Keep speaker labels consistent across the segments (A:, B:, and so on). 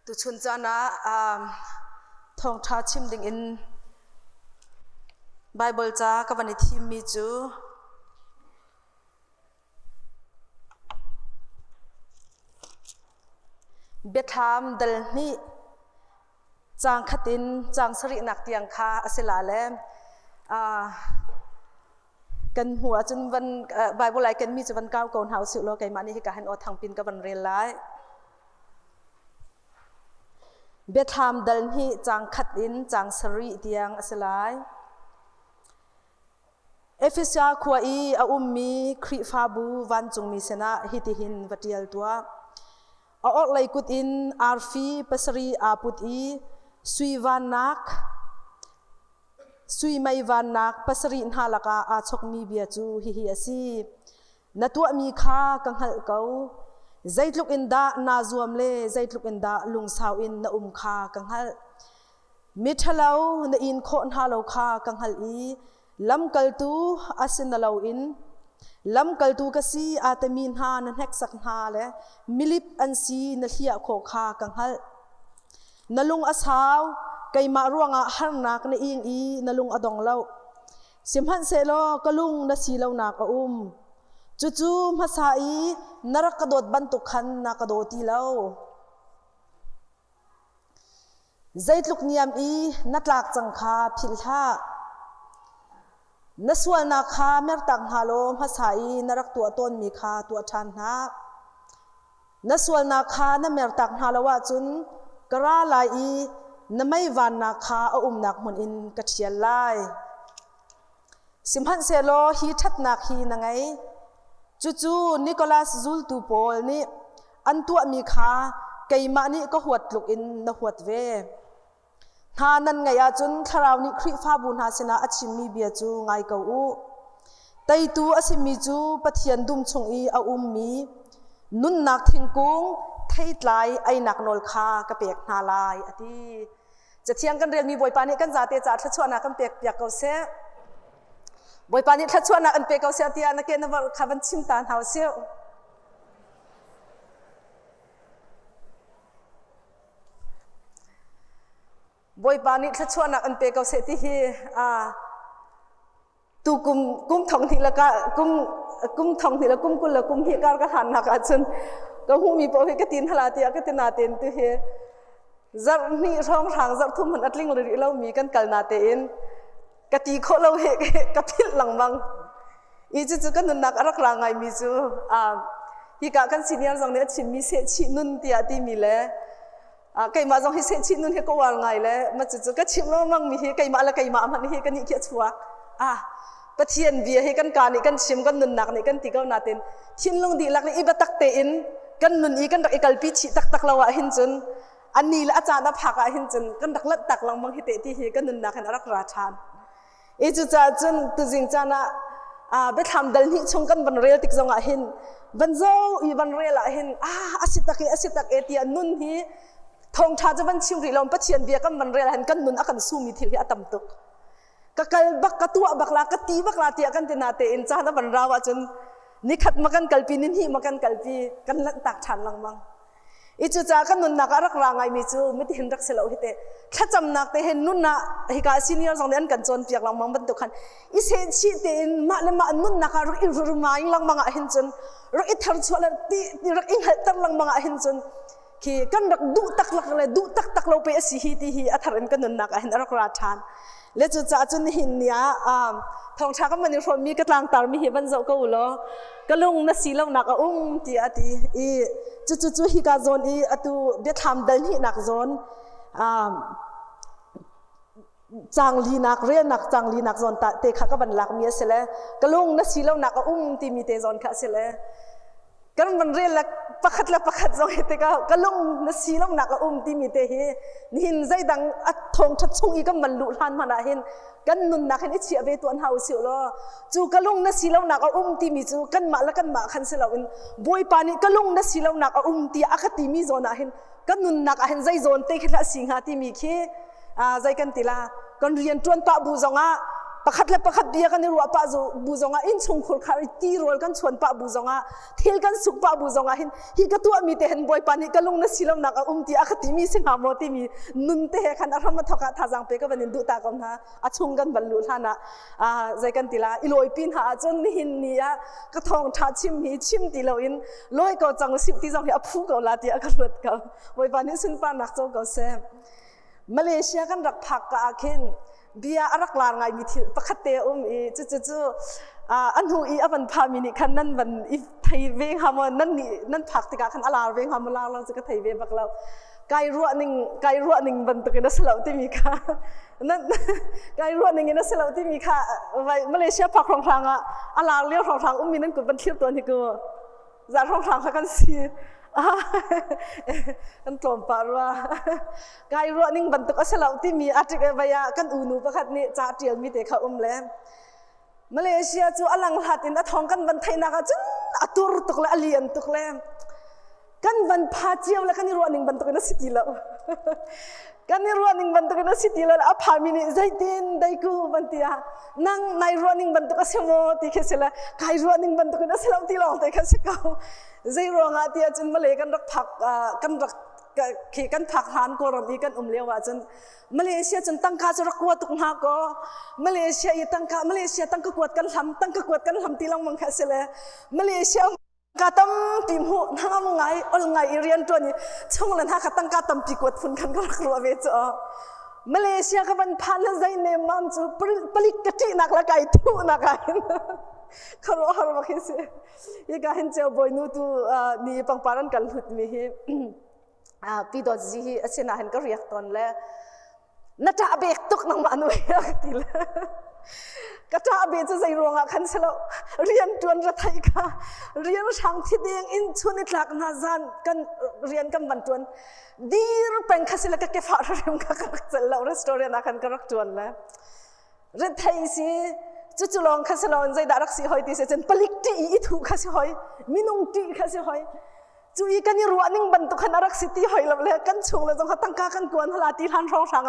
A: tu chun chana thong tha chim ding in Bible cha ka bani thim mi chu Betham dal ni chang khatin chang sari nak tiang kha asila le kan hua chun van Bible lai kan mi chu van kaw kon hau su lo kai mani hi ka han o thang pin ka ban rel lai Betham dal ni chang khatin chang sari tiang asilai Efesia khua I a ummi khri fa bu van chung mi sena hiti hin vatial tua a ok lai kut in arfi pasari aput I sui van nak sui mai van nak pasari in halaka a chok mi bia chu hi asi natua mi kha kang hal kau zaitluk in da na zuam le zaitluk in da lung sau in na kha kang hal mithalau na in khon halo kha kang hal I lam kaltu asin na law in lam kaltu kasi atamin ha nan hek sak ha le milip an si na hia kho kha kang hal nalung asaw kay maruanga harnak na ing I nalung adong law simhan se lo kalung na silaw na ka chuchu masai narakadot bantukhan na kadoti law zaitluk niam I natlak changkha philha naswal na kha mertang halo masai narak tu ton mi kha tu than na naswal na kha na mertang halawa chun kara lai I namai van na kha a nak mun in kathial lai simhan se lo hi that nak hi na ngai chuchu Nicholas Zul tu Paul ni an tu mi kha keima ni ka huat luk in na huat ve tha nan ngai a chun tharau ni khri fa bun ha sina achim mi bia chu ngai ka u tai tu asimi chu pathian dum chung I a mi nun nak thingkung thei tlai ai nak nol kha ka pek na lai ati jathiang kan rel mi boi pani kan jate cha thla chuana kan pek pek ko se boi pani thla chuana an pek ko se tia na ke na war khaban chim tan hau se boi pani thla chuana an pek ko se ti hi tu kum thong thi la ka kum thong thi la kum kul la kum hi kar ka han na ka chun ka hu mi po hi ka tin hala tia ka tin na ten tu he zar ni rong rang zar thum han atling ri lo mi kan kal na te in ka ti kho lo he ka phil lang mang I chu kan nun nak arak la ngai mi chu hi ka kan senior jong ne chim mi se chi nun tia ti mi le kai ma jong hi se chi nun he ko wal ngai le ma chu ka chim lo mang mi hi kai ma la kai ma man hi kan ni khia chua pathian bia hi kan ka ni kan chim kan nun nak ni kan ti ko na ten thin long di lak ni I ba tak te in kan nun I kan rak ikal pi chi tak tak lawa hin chun ani la acha na phaka hin chun kan dak lat tak lang mang hi te ti hi kan nun nak han arak ra than e chu cha chun tu jing cha na Betham dal ni chung kan ban rel tik zonga hin ban zo I ban rel a hin asitak eti nun hi thong tha cha ban chim ri lom pathian bia kan ban rel han kan nun akan su mi thil hi atam tuk kakal bak katua bakla kati bakla tia kan tina te in cha na ban rawa chun ni khat makan kalpi nin hi makan kalpi kan lan tak than lang mang ichu cha kan nun nak arak rangai mi chu mi tin rak selo hite thacham nak te hen nun na hi ka senior jong den kan chon piak lang mang ban tu khan I se chi te in ma le ma nun nak rak I ru ma ing lang manga hin chun rak I thar chwala ti rak ing hal tar lang manga hin chun ki kan rak du tak lak le du tak lo pe si hi ti hi athar en kan nun nak hin arak ra than le chu cha chun hin nia thong tha ka mani ro mi ka tlang tar mi hi ban zo ko lo kalung na si lo nak ti ati I chu hi ka zon I atu Betham dal hi nak zon changli nak re nak changli nak zon ta te kha ka ban lak mi sele kalung na si lo nak ti mi te zon kha sele kan ban re la pakhat zong he te ka kalung na si lo nak ti mi te hi hin zai dang at thong that chung I kan ban lu han mana hin kan nun nak hin chi ave tu an hau si lo chu kalung na si lo nak ti mi chu kan ma khan se lo in boi pani kalung na si lo nak ti akati mi zona hin kan nun nak hin zai zon te khla singha ti mi khi zai kan tila kan rian tuan pa bu zonga ประคัดและประคัดเบียกันในรัวป้าจูบูจงอินชงคนขายตีรอลกันชวนป้าบูจงเที่ยวกันสุกป้าบูจงหินฮิกตัวมีแต่เห็นบ่อยปานี่ก็ลงนั่นสิลมนักตีอาคติมีสิงหาโมติมีนุนเตะขันอารมณ์ทอกท่าจังเปก็เป็นดูตากันนะชงกันบรรลุท่านะใจกันตีละอีลอยปีนหาจนหินนี่ก็ทองท่าชิมหีชิมตีเราอินลอยก็จังสิบตีจังที่อภูก็ลาตีอากาศรถก็บ่อยปานี่สินป้านักโจก็เซมาเลเซียกันรักผักกะขินเบียร์รักลาไงมีที่ประคัตเตออีจู่อันหูอีอันพามินิคันนั่นมันอีไทยเวงฮามนั่นผักติกาคันอลาเวงฮามลาเราจะก็ไทยเวงบักเราไก่รัวหนึ่งบันตุกินสลาวที่มีค่ะนั่นไก่รัวหนึ่งนั่นสลาวที่มีค่ะไว้มาเลเซียผักของทางอลาเลี้ยวของทางมีนั่นกุบันเทียบตัวนี้ก็จากของทางกันสิกันตรมปาว่าไก่รัวนิ่งบรรทุกสลาวที่มีอาจจะไปกันอูนูประคัดนี้จ่าเจียงมีแต่เขาแล้วมาเลเซียจู่อลังหัดอินท้องกันบรรทัยนักจุนอัตุรตุกละอเลียนตุกแล้วกันบรรพาเจียวแล้วกันนี่รัวนิ่งบรรทุกนัสติแล้วกันนี่รัวนิ่งบรรทุกนัสติแล้วอาพามินิใจเต้นได้กูบันทีนั่งในรัวนิ่งบรรทุกเสมอที่เคสละไก่รัวนิ่งบรรทุกนัสลาวที่ลองแต่เคสเขาใจรัวงาที่จนมาเลยกันรักผักกันรักขี่กันผักหานกรมีกันเลี้ยวจนมาเลเซียจนตั้งค่าจะรักวัวตุกนาก็มาเลเซียตั้งค่ามาเลเซียตั้งกวดกันทำตั้งกวดกันทำที่ลองมังคัสเลยมาเลเซียกาตั้มปีมหูนั่งไงไงเรียนตัวนี้ช่วงนั้นฮะตั้งกาตั้มปีกวดฝุ่นกันก็รักรัวเวจมาเลเซียก็มันพันแล้วใจเนมันจูปลิกกะทินักละไก่ทูนักไก่ขรอมาคิดสิยังการเห็นเจ้าบอยนูตูนี่ปังปารันกันหลุดมีปีดอจีฮีเสนาเห็นก็เรียกตอนแล้วนัดอาเบกตุกนังมาหน่วยติละก็จะอาเบจะใจรวงคันเสลเรียนจวนระไทยค่ะเรียนช่างที่เดียงอินชุนิตลักนาจานกันเรียนกันบรรจวนดีรเป็นคัสเลก็เก็บฝาเรียนกันกักเสลรีสตอร์นักกันกักจวนแล้วระไทยสิจู่ๆลองคัสเลนใจดารักสิหอยที่เสจนผลิตที่อีถูกคัสหอยมินงที่คัสหอยจู่อีกันนี่รัวนิ่งบรรทุกขนาดรักสิที่หอยแล้วกันชงแล้วจงเขาตั้งการกันกวนหลาตีทันร้องสัง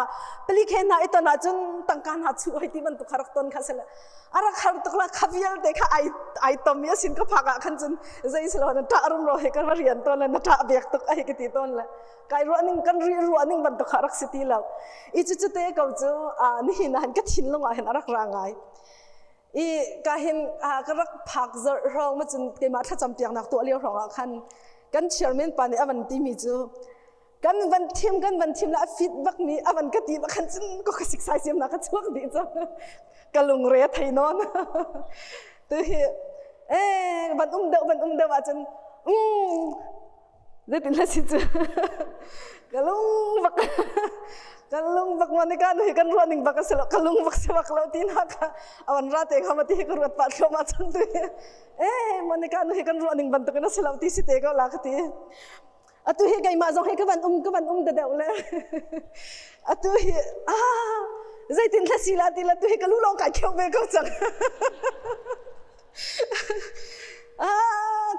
A: ผลิตแค่ไหนตอนนั้นจนตั้งการหาจู่หอยที่บรรทุกขรักต้นคัสเลอารักขรักตุกละขับยัลเด็กไอตอมยาสินก็พักกันจนใจสลอนตาอารมณ์รอให้กันเรียนต้นแล้วนัดเบียกตุกไอกิติต้นแล้วกายรัวนิ่งกันรัวนิ่งบรรทุกขรักสิที่แล้วอีจู่ๆเตะเขาจู่นี่นั่นก็ทิ้งลงเห็นอารักร่างไงอีก็เห็นก็รักผักจะร้องมาจนเกมาถ้าจำเตียงนักตัวเลี้ยวร้องคันกันเชื่อมันปานนี้วันที่มีจูกันวันทีมละฟีดแบ็กนี้วันก็ตีมาคันจนก็ศึกษาเสียมนักช่วงดีจ้ะกันลงเรียไทยนอนตัวเฮวันเดาว่าจนได้ติดละสิจ้ะกันลงวันนี้กันกันรัวนิ่งบักสลกันลงบักสบักเราตีนักวันรัตเองเขามาตีกรวดปัดเข้ามาจนตัวมันนี้กันกันรัวนิ่งบันตุกันสลาวตีสิเตก็ลากตีตัวเฮไก่มาจงให้กันเดาเลยตัวเฮใจตินละสิลาตีละตัวเฮกันรู้ลองไก่เขียวเบก็จัง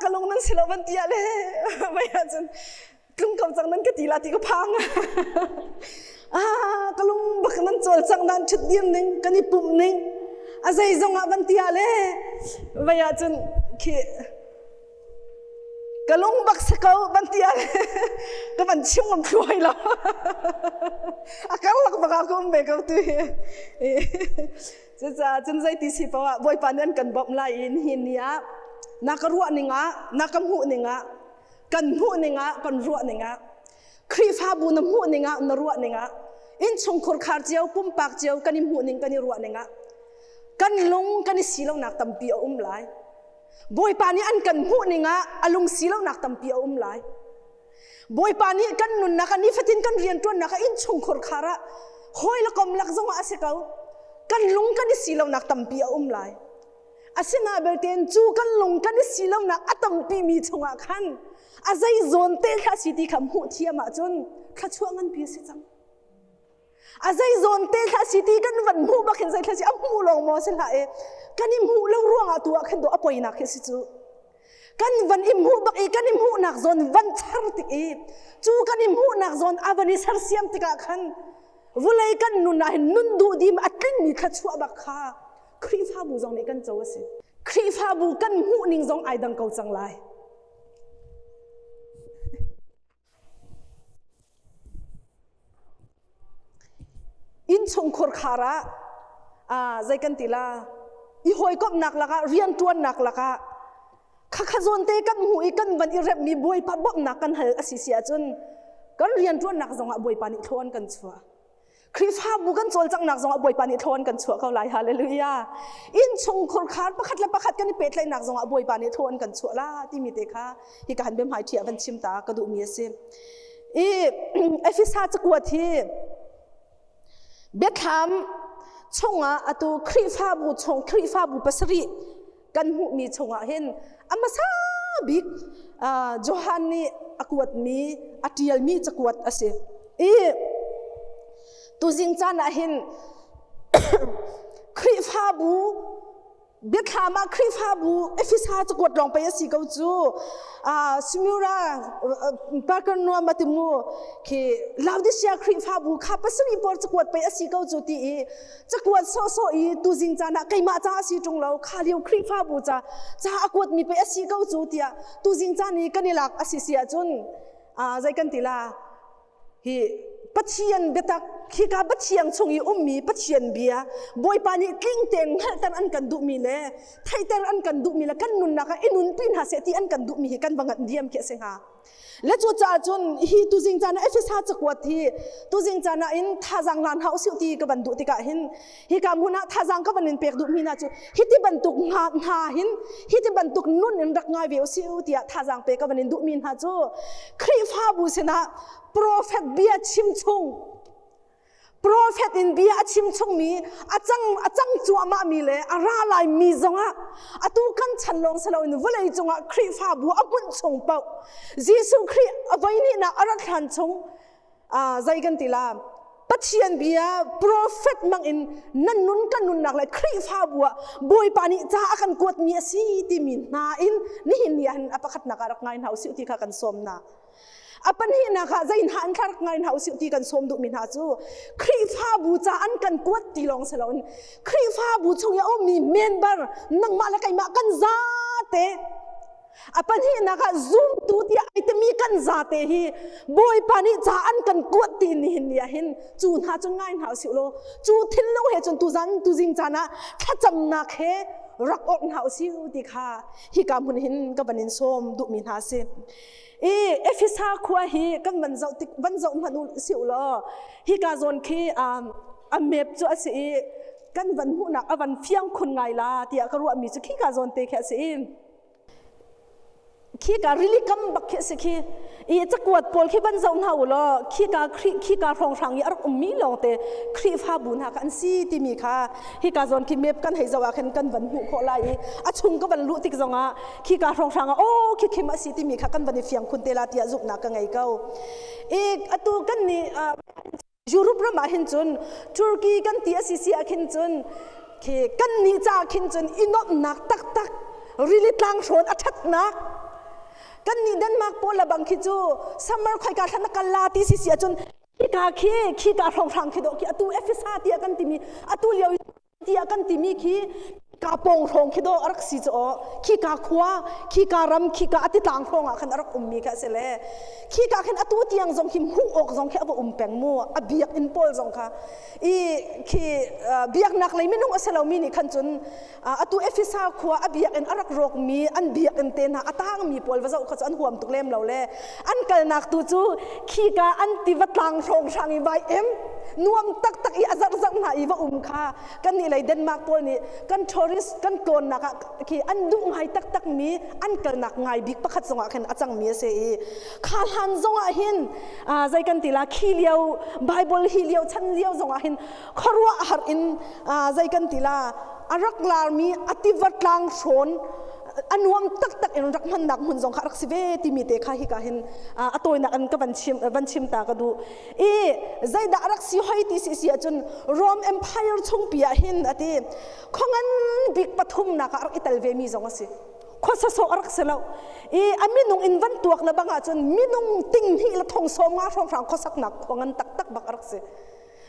A: กันลงนั้นสลาวันตีอะไรไม่อาจารย์กลุ่มกำจังนั้นก็ตีละตีก็พังก็ลงบักนั้นโจลจังนั้นชุดเดียมหนึ่งกันนี่ปุ่มหนึ่งอะไรจงวันตีอะไรไม่อาจารย์คือก็ลงบักสกาววันตีอะไรก็มันชิมมันช่วยเราก็ลักบักก็ไม่ก็ตัวจะจนใจตีสิเพราะว่าบ่อยปานนั้นกันบ่มลายหินเนี่ยนักรัวหนึ่งนักหูหนึ่งกันหูหนึ่งกันรัวหนึ่งครีฟ้าบุญน้ำหูหนึ่งนรัวหนึ่งอินชงคนขาดเจียวปุ่มปากเจียวกันหูหนึ่งกันรัวหนึ่งกันลงกันสีเหล่านักตั้มปีเอาไหลบ่อยปานนี้อันกันหูหนึ่งอารมณ์สีเหล่านักตั้มปีเอาไหลบ่อยปานนี้กันนุนนักนี่ฟัดทินกันเรียนตัวนักอินชงคนขาระหอยละกอมลักจงอาศัยเขากันลงกันสีเหล่านักตั้มปีเอาไหลอาศัยนาเบลเทนจูกันลงกันสีเหล่านักอัตตั้มปีมีชงอาคันอาศัยโซนเตะข้าสิที่คำหูเทียมาจนข้าช่วงเงินเพียสิจังอาศัยโซนเตะข้าสิที่กันวันหูบักเห็นใจข้าสิอับหูลงมอสิละกันอิมหูเล่าร่วงตัวขันตัวอภัยนักเฮสิจูกันวันอิมหูบักกันอิมหูนักโซนวันชาร์ติจูกันอิมหูนักโซนอาวันนี้สารเสียมติกาขันวุเลยกันนุนนะนุนดูดีมาอัดลิ้นมีข้าช่วบักข้า ครีฟ้าบูจงนี่กันโจสิครีฟ้าบูกันหูนิ่งจงไอดังเกาจังไรอินชงขรขาระใจกันติลาอีหอยก็หนักละกะเรียนตัวหนักละกะข้าขจรเตกันหูอีกันวันอีเร็บมีบวยปัดบ่หนักกันเหอสิเสียจนกันเรียนตัวหนักจงบวยปานิทวนกันชัวคริฟ้าบุกันโจลจังหนักจงบวยปานิทวนกันชัวเขาไล่ฮาเลลูยาอินชงขรขาดประคัดและประคัดกันนี่เป็ดไล่หนักจงบวยปานิทวนกันชัวละที่มีเตค่ะที่การเป็นหายเทียบันชิมตากระดูมีเสียเอฟิซาจะกวดที่เบคแฮมชงอ่ะตัวครีฟ้าบูชงครีฟ้าบูปัสรีกันหูมีชงอ่ะเห็นอามาซาบิกโจฮันนี่อากวดมีอัติยลมีจะกวดอาศัยตัวจิงจานะเห็นครีฟ้าบูเบียดขามาครีฟ้าบูเอฟิซาจะกวดลงไปสิเขาจูสมิราปาร์กันนัวมาติมูคือลาวดิเซียครีฟ้าบูข้าพัสรีปอร์จะกวดไปสิเขาจูตีจะกวดโซอีตัวจิงจานะใครมาจ้าสิจงเราข้าเลี้ยวครีฟ้าบูจ้าอากวดมีไปสิเขาจูตีตัวจิงจานี่กันนี่หลักสิเสียจนใจกันติลาฮีปัจเจียนเบตักขี้กาปัจเจียนชงอีมีปัจเจียนเบียบอยปานี่กิ้งเต็งเฮตันอันกันดุมีเล่ไทยเต็งอันกันดุมีละกันนุนนักนุนปีนหาเสตีอันกันดุมีกันบังกันเดียมเกี่ยเสงหาและจู่จ้าจนฮีตุจิงจานะเอฟเอสฮาจะกวดที่ตุจิงจานะอินท่าจังลานเฮาสิวตีกับบันดุติกะหินฮีกามุนะท่าจังกับบันนินเปียกดุมีนะจู่ฮิติบันตุกหาหินฮิติบันตุกนุ่นอินรักง่ายเววสิวตีท่าจังเปียกกับบันนินดุมีนะจู่ครีฟ้าบูเสนะโปรเฟตเบียชิมชงโปรเฟตอินเบียชิมชงมีอาจังจัวมามีเลยอาราลายมีจงอะอาตูกันฉันลงสลาวินวลัยจงอะครีฟ้าบัวอบุญชงเป่ายิสุครีอวัยนี่นะอารักขันชงใจกันติลาปัจเจียนเบียโปรเฟตมังอินนั่นนุนกันนุนนักเลยครีฟ้าบัวบอยปานิจ้ากันกวดมีสิติมินนาอินนี่หินยันอปะขัดนักอารักไงเฮาสิอุติกันสมนาapa ni nak zain han thar ngai hau siu ti kan som du min ha chu khri pha bu cha an kan kuat ti long salon khri pha bu chung ya om ni member nang ma la kai ma kan za te apa ni nak zoom tu ti ai te mi kan za te hi boy pani cha an kan kuat ti ni hin ya hin chu na chu ngai hau siu lo chu thin lo he chun tu zan tu jing cha na tha cham na khe rak ok hau siu ti kha hi ka mun hin ka banin som du min ha seเอฟิซาคัวฮีกันวันเจ้ามันสิวล้อฮีกาโซนคีเมบจ้าสิกันวันหูนักวันเฟียงคนไงล่ะที่อากรู้มีจะขี้กาโซนเตะแค่สิขี้การิลิกัมบักแค่สิขี้จะกวดปอลขี้วันเจ้าหน้าล้อขี้การรองทางยารักมีลองเตะครีฟ้าบุญหากันซีที่มีค่ะฮีกาโซนขี้เมบกันให้เจ้าว่ากันวันหูโคลายอาชุงก็วันลุติกจงอ่ะขี้การรองทางโอ้ขี้มาซีที่มีค่ะกันวันเฟียงคนเตลาที่จุกนักกันไงเก้าอตูกันนี่ยุโรปเรามาเห็นจนตุรกีกันที่อาซิซิอาเห็นจนกันนี่จ้าเห็นจนอินอนักตักริลิตลังชนอัดนักกันนี่ดันมากโปละบังคิจูซัมเมอร์คอยการทันกันลาที่ซิจนขี้การรองทางคิดอตูเอฟเอสอาที่กันที่มีอตูเลียวที่กันที่มีขี้กาปงทองคิดอรักสิจ่อขี้กาขวาขี้การำขี้กาอติต่างทองขันอรักมีกันเสร็จขี้กาขันอตูที่ยังจงคิมหูอกจงแค่ว่าแปงมัวอเบียกอินโพลจงค่ะขี้เบียกนักเลยไม่นุ่งเสลามีนี่ขันจนอตูเอฟซาขวาอเบียกอินอรักรกมีอันเบียกอินเตนหาอตางมีโพลว่าจะเขาจะอันห่วมตุกเล่มเราเลยอันกันนักตูจูขี้กาอันติวัตลังทองช่างอีไวเอ็มนวมตักอีอาจักหาอีว่าค่ะกันนี่เลยเดนมาร์กโพลนี่กันทอริสกันโกนนักขี้อันดุงให้ตักมีอันกันนักไงบิ๊กประคัดสงะขันอาจังมีเสียขาหันสงะหินใจกันติลาขี้เลี้ยวไบเบิลขี้เลี้ยวชั้นเลี้ยวสงะหินขรัวหารินใจกันติลาอารักลามีอติวัตลังชนอันวมตักเอ็นรักมันนักหุ่นสงขารักสิเวติมีเตค่ะฮิกาเห็นตัวนักอันก็บันชิมตากระดูใจด่ารักสิหอยติสิจนโรมเอ็มไพร์ชงเปียเห็นอติของอันบิ๊กปฐุมนักรักอิตาลีเวมีสงสิข้อสอบรักเสลาอันมีนุ่งอินวันตัวละบังอาจนมีนุ่งติ่งที่ละทงสมงาทองฝรั่งข้อสักหนักของอันตักบักรักเส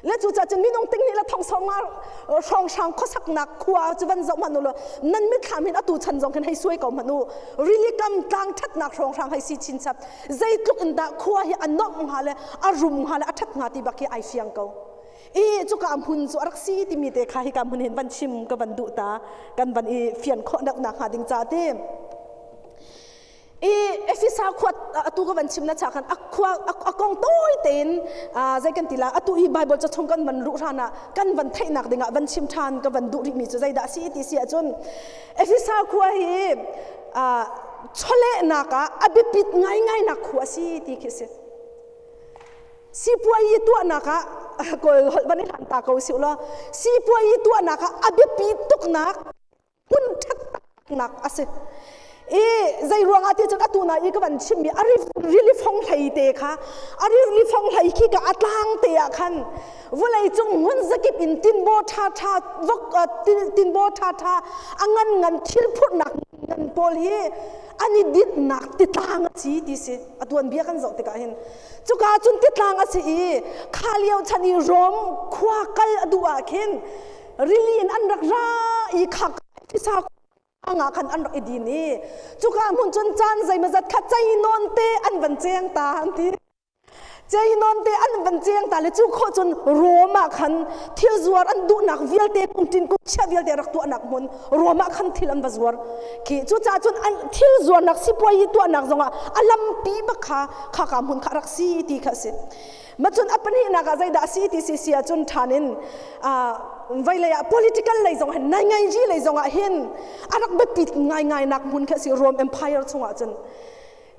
A: และจู่ๆจนมีน้องติ้งนี่ละทองสองมาช่องช่างข้อสักหนักขวาจะวันจะมันนู่นนั่นไม่ทำให้อตูชันจงกันให้สวยกว่ามันนู่รีลิกำกลางทัดหนักช่องช่างให้สิชินสับใจตุกอันดาขวาให้อันนอกมหาเลยอารมณ์มหาเลยอัดทัดงาตีบักไอเฟียงเขาจุกอัมพุนจุรักซีที่มีแต่ใครกำพุนเห็นวันชิมกับวันดุตากันวันเฟียนข้อนักหนักหาดิงจ่าเต้ฟิสาขวดตัวก็วันชิมนะชากันขวดกองโต้เต็นใจกันตีละตัวไบเบิลจะชงกันวันรู้ทานะกันวันไทยหนักเด้งวันชิมทานกับวันดุริมีจะใจด่าซีที่เสียจนฟิสาขวดชเลนักอบิปิดง่ายนักขวดซีที่คิดสิป่วยตัวนักก็วันนี้ทันตาเขาสิละสิป่วยตัวนักอบิปิดตุกนักพุ่นทัดนักอาศัยใจรวงอาทิตย์จนอตูน่าอีกวันชิมีอาริริฟงไหลเตะค่ะอาริฟงไหลขี้กับอัตลังเตะขันวันไหลจงหุ่นสกิปอินตินโบทาทาวกตินโบทาทาอังเงินทิลพุดหนักเงินโพลีอันนี้ดิดหนักติดทางสิดิสิอตูนเบียกันจบติกาเห็นจุกาจุนติดทางสิข้าเลี้ยวชันีรมขวากัลอดูอาเข็นริลินอันรักราอีขักที่สางาคันอันรักดีนี่จุกามุนจนจานใจมาจัดขัดใจนอนเตอันบันเจียงตาอันที่ใจนอนเตอันบันเจียงตาเลยจุกโคจนโรมาคันเที่ยวจวดอันดูหนักวิลเตกุมจินกุมเชวิลเตรักตัวหนักมุนโรมาคันที่ลำบจวดขี้จุจ้าจนอันเที่ยวจวดหนักสิป่วยตัวหนักจงอ่ะอัลลัมปีบักข้ากามุนข้ารักซีตีข้าสิมาจนอัปนี้นักใจด่าซีตีเสียจนทานินไว้เลย political เลยจงเห็นง่ายๆจีเลยจงเห็นอารักแบบปิดง่ายๆนักมุนแค่สิรวม empire จงจน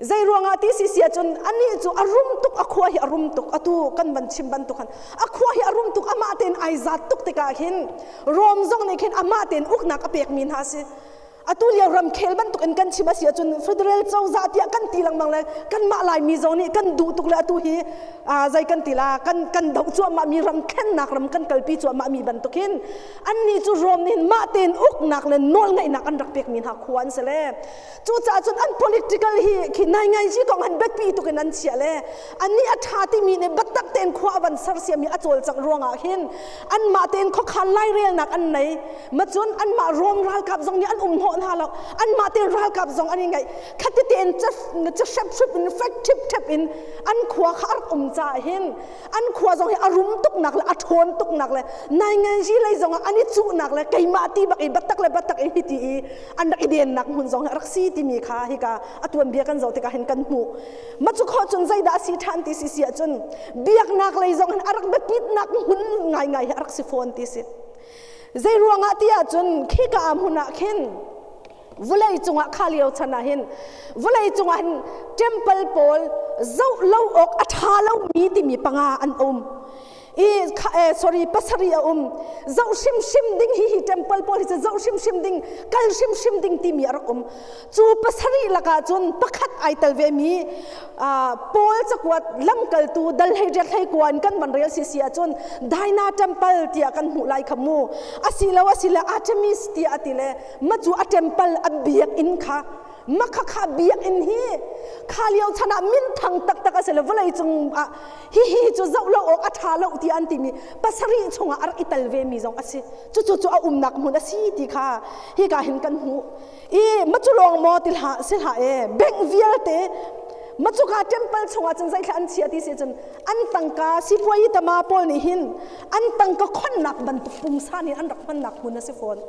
A: ใจรวงอาทิตย์เสียจนอันนี้จูอารมณ์ตุกอควาhiอารมณ์ตุกอตูกันบันชิมบันตุกันอควาhiอารมณ์ตุกอามาเต็นไอซัดตุกติกาเห็นรวมจงในเห็นอามาเต็นอุกนักอเปียกมินฮาสิอตูเลียรำเคลบันตุกันกันชิมาเสียจนเฟเดรัลเจ้าซาติกันตีลังมังเลยกันมาลายมีจงนี่กันดูตุกเลยอตูฮีใจกันตีลากันดอกจัวมามีรำเข็นนักรำกันกัลปีจัวมามีบันตุกินอันนี้จูรวมนี่มาเต็นอุกนักเลยนอลไงนักอันรักเปียกมินฮาควรเสเลยจูจ่าจนอัน political ฮีขี้นายไงจีกองหันเบ็ดปีตุกันนั้นเสียเลยอันนี้อัฐาที่มีในบัตตักเต็นขวาวันสารเสียมีอจวลจากรวงอาหินอันมาเต็นข้อขันไล่เรียนนักอันไหนมาจนอันมารวมรัลกับจงนี้อันหอนฮาลอันมาเต็นรัลกับจงอันนี้ไงขัดเต็นจะเชฟชุบอินเฟกทิปทิปอินอันขวาขาร์อมจ่าหินอันขวาจงให้อารมณ์ตุกหนักเลยอัฐนตุกหนักเลยนายไงจีเลยจงอันนี้จุหนักเลยไก่มาตีบักไอบัตตักเลยบัตตักไอฮิตีอันนักเดียนนักหุ่นจงรักซีที่มีค่าฮิกาอตัวเบียกันจงติกาเห็นกันหูมาจุขอจนใจด่าสีทันที่เสียจนเบียกนักเลยจงอันรักแบบปิดนักหุ่นไงรักสิฟอนที่สิใจรวงอาทิตย์จนขี้กามหุ่นนักเห็นวุเลยจงอาข้าเลี้ยวชนะเห็นวุเลยจงอาเทมเพิลโพลเจ้าเล่าออกอัฐาเล่ามีที่มีปังอาอันsorry ปัสริยาเจ้าชิมดิ้งฮีเทมเพิลโพลที่เจ้าชิมดิ้งกัลชิมดิ้งที่มีรักจูปัสริละกาจนปักขัดไอเตลเวมีโพลจะกวดลำกัลตูดัลให้เรียกให้กวนกันมันเรียลเสียจนไดนาเทมเพิลที่กันหูไลขมูอาศิลอาร์เทมิสที่อติเลมาจูอาเทมเพิลอับเบียกอินค่ะมักข้าเบียกอินฮีข้าเลี้ยวชนะมินทังตักเสลวเลยจงฮีจูเจ้าเราออกอัฐาเราที่อันติมีปัสริชงอาร์อิตาลเวมีจงอาศิจู่นักมุนอาศิที่ข้าฮีกาเห็นกันหูมาจูลองมอติลหาสิลหาเบงเวียลเตมาจูกาเทมเพิลชงอาจนใจขันเชียที่เสียจนอันตังกาสิพวยตมาปอลนี่หินอันตังกาคนหนักบรรทุกปุ่มซานี่อันรักมันหนักมุนอาศิฟอน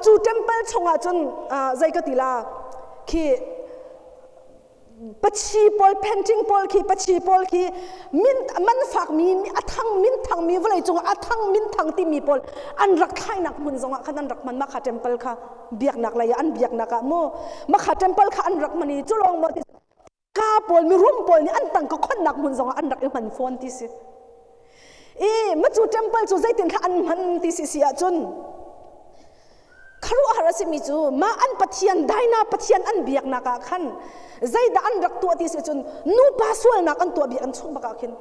A: จูเทมเพิลชงอาจนใจก็ติลาขี้ปัจฉีปอลเพนติ้งปอลขี้ปัจฉีปอลขี้มินมันฝากมีอัฐังมินทังมีอะไรจงอัฐังมินทังที่มีปอลอันรักใครนักมุนจงขันอันรักมันมาขาเทมเพิลค่ะเบียกนักเลยอันเบียกนักโมมาขาเทมเพิลค่ะอันรักมันนี่จุลองมาที่กาปอลมีรุ่มปอลนี่อันตั้งก็คนนักมุนจงอันรักมันฟอนที่สิมาจูเทมเพิลจูใจตินค่ะอันมันที่สิเสียจนคารุอาราสิมิจูมาอันปัทยันได้นาปัทยันอันเบียกนักขันใจด่าอันรักตัวที่เสียจนนูปาสวลนักอันตัวเบียกอันชงบักขัน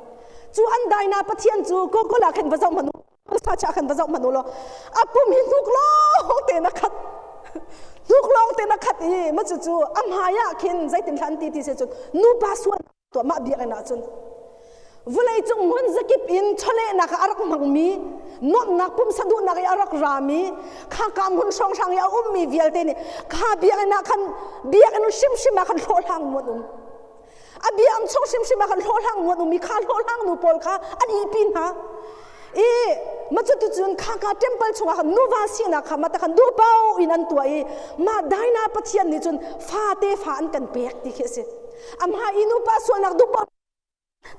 A: จูอันได้นาปัทยันจูก็ลักขันบะเจ้ามนุษย์สาชาขันบะเจ้ามนุษย์loอาปุ่มหินทุกลองเตนักขัดทุกลองเตนักขัดมาจูอัมหายาขันใจตินทันที่เสียจนนูปาสวลตัวมาเบียกอันนั้นจน vulai chung mun zakip in chole nak arak mangmi not nak pum sadu nak arak rami kha kam hun song sang ya mi vialte ni kha biak na khan biak anu sim sim khan thol hang modum abia am song sim sim khan thol hang modum mi kha thol hang nu pol kha an ipin ha e machu tu chun kha ka temple chunga khan nuwa sina kha mata khan du pau in an tuai ma daina pathian ni chun fa te fa an kan pek ti khese am ha inu pa so nak du pa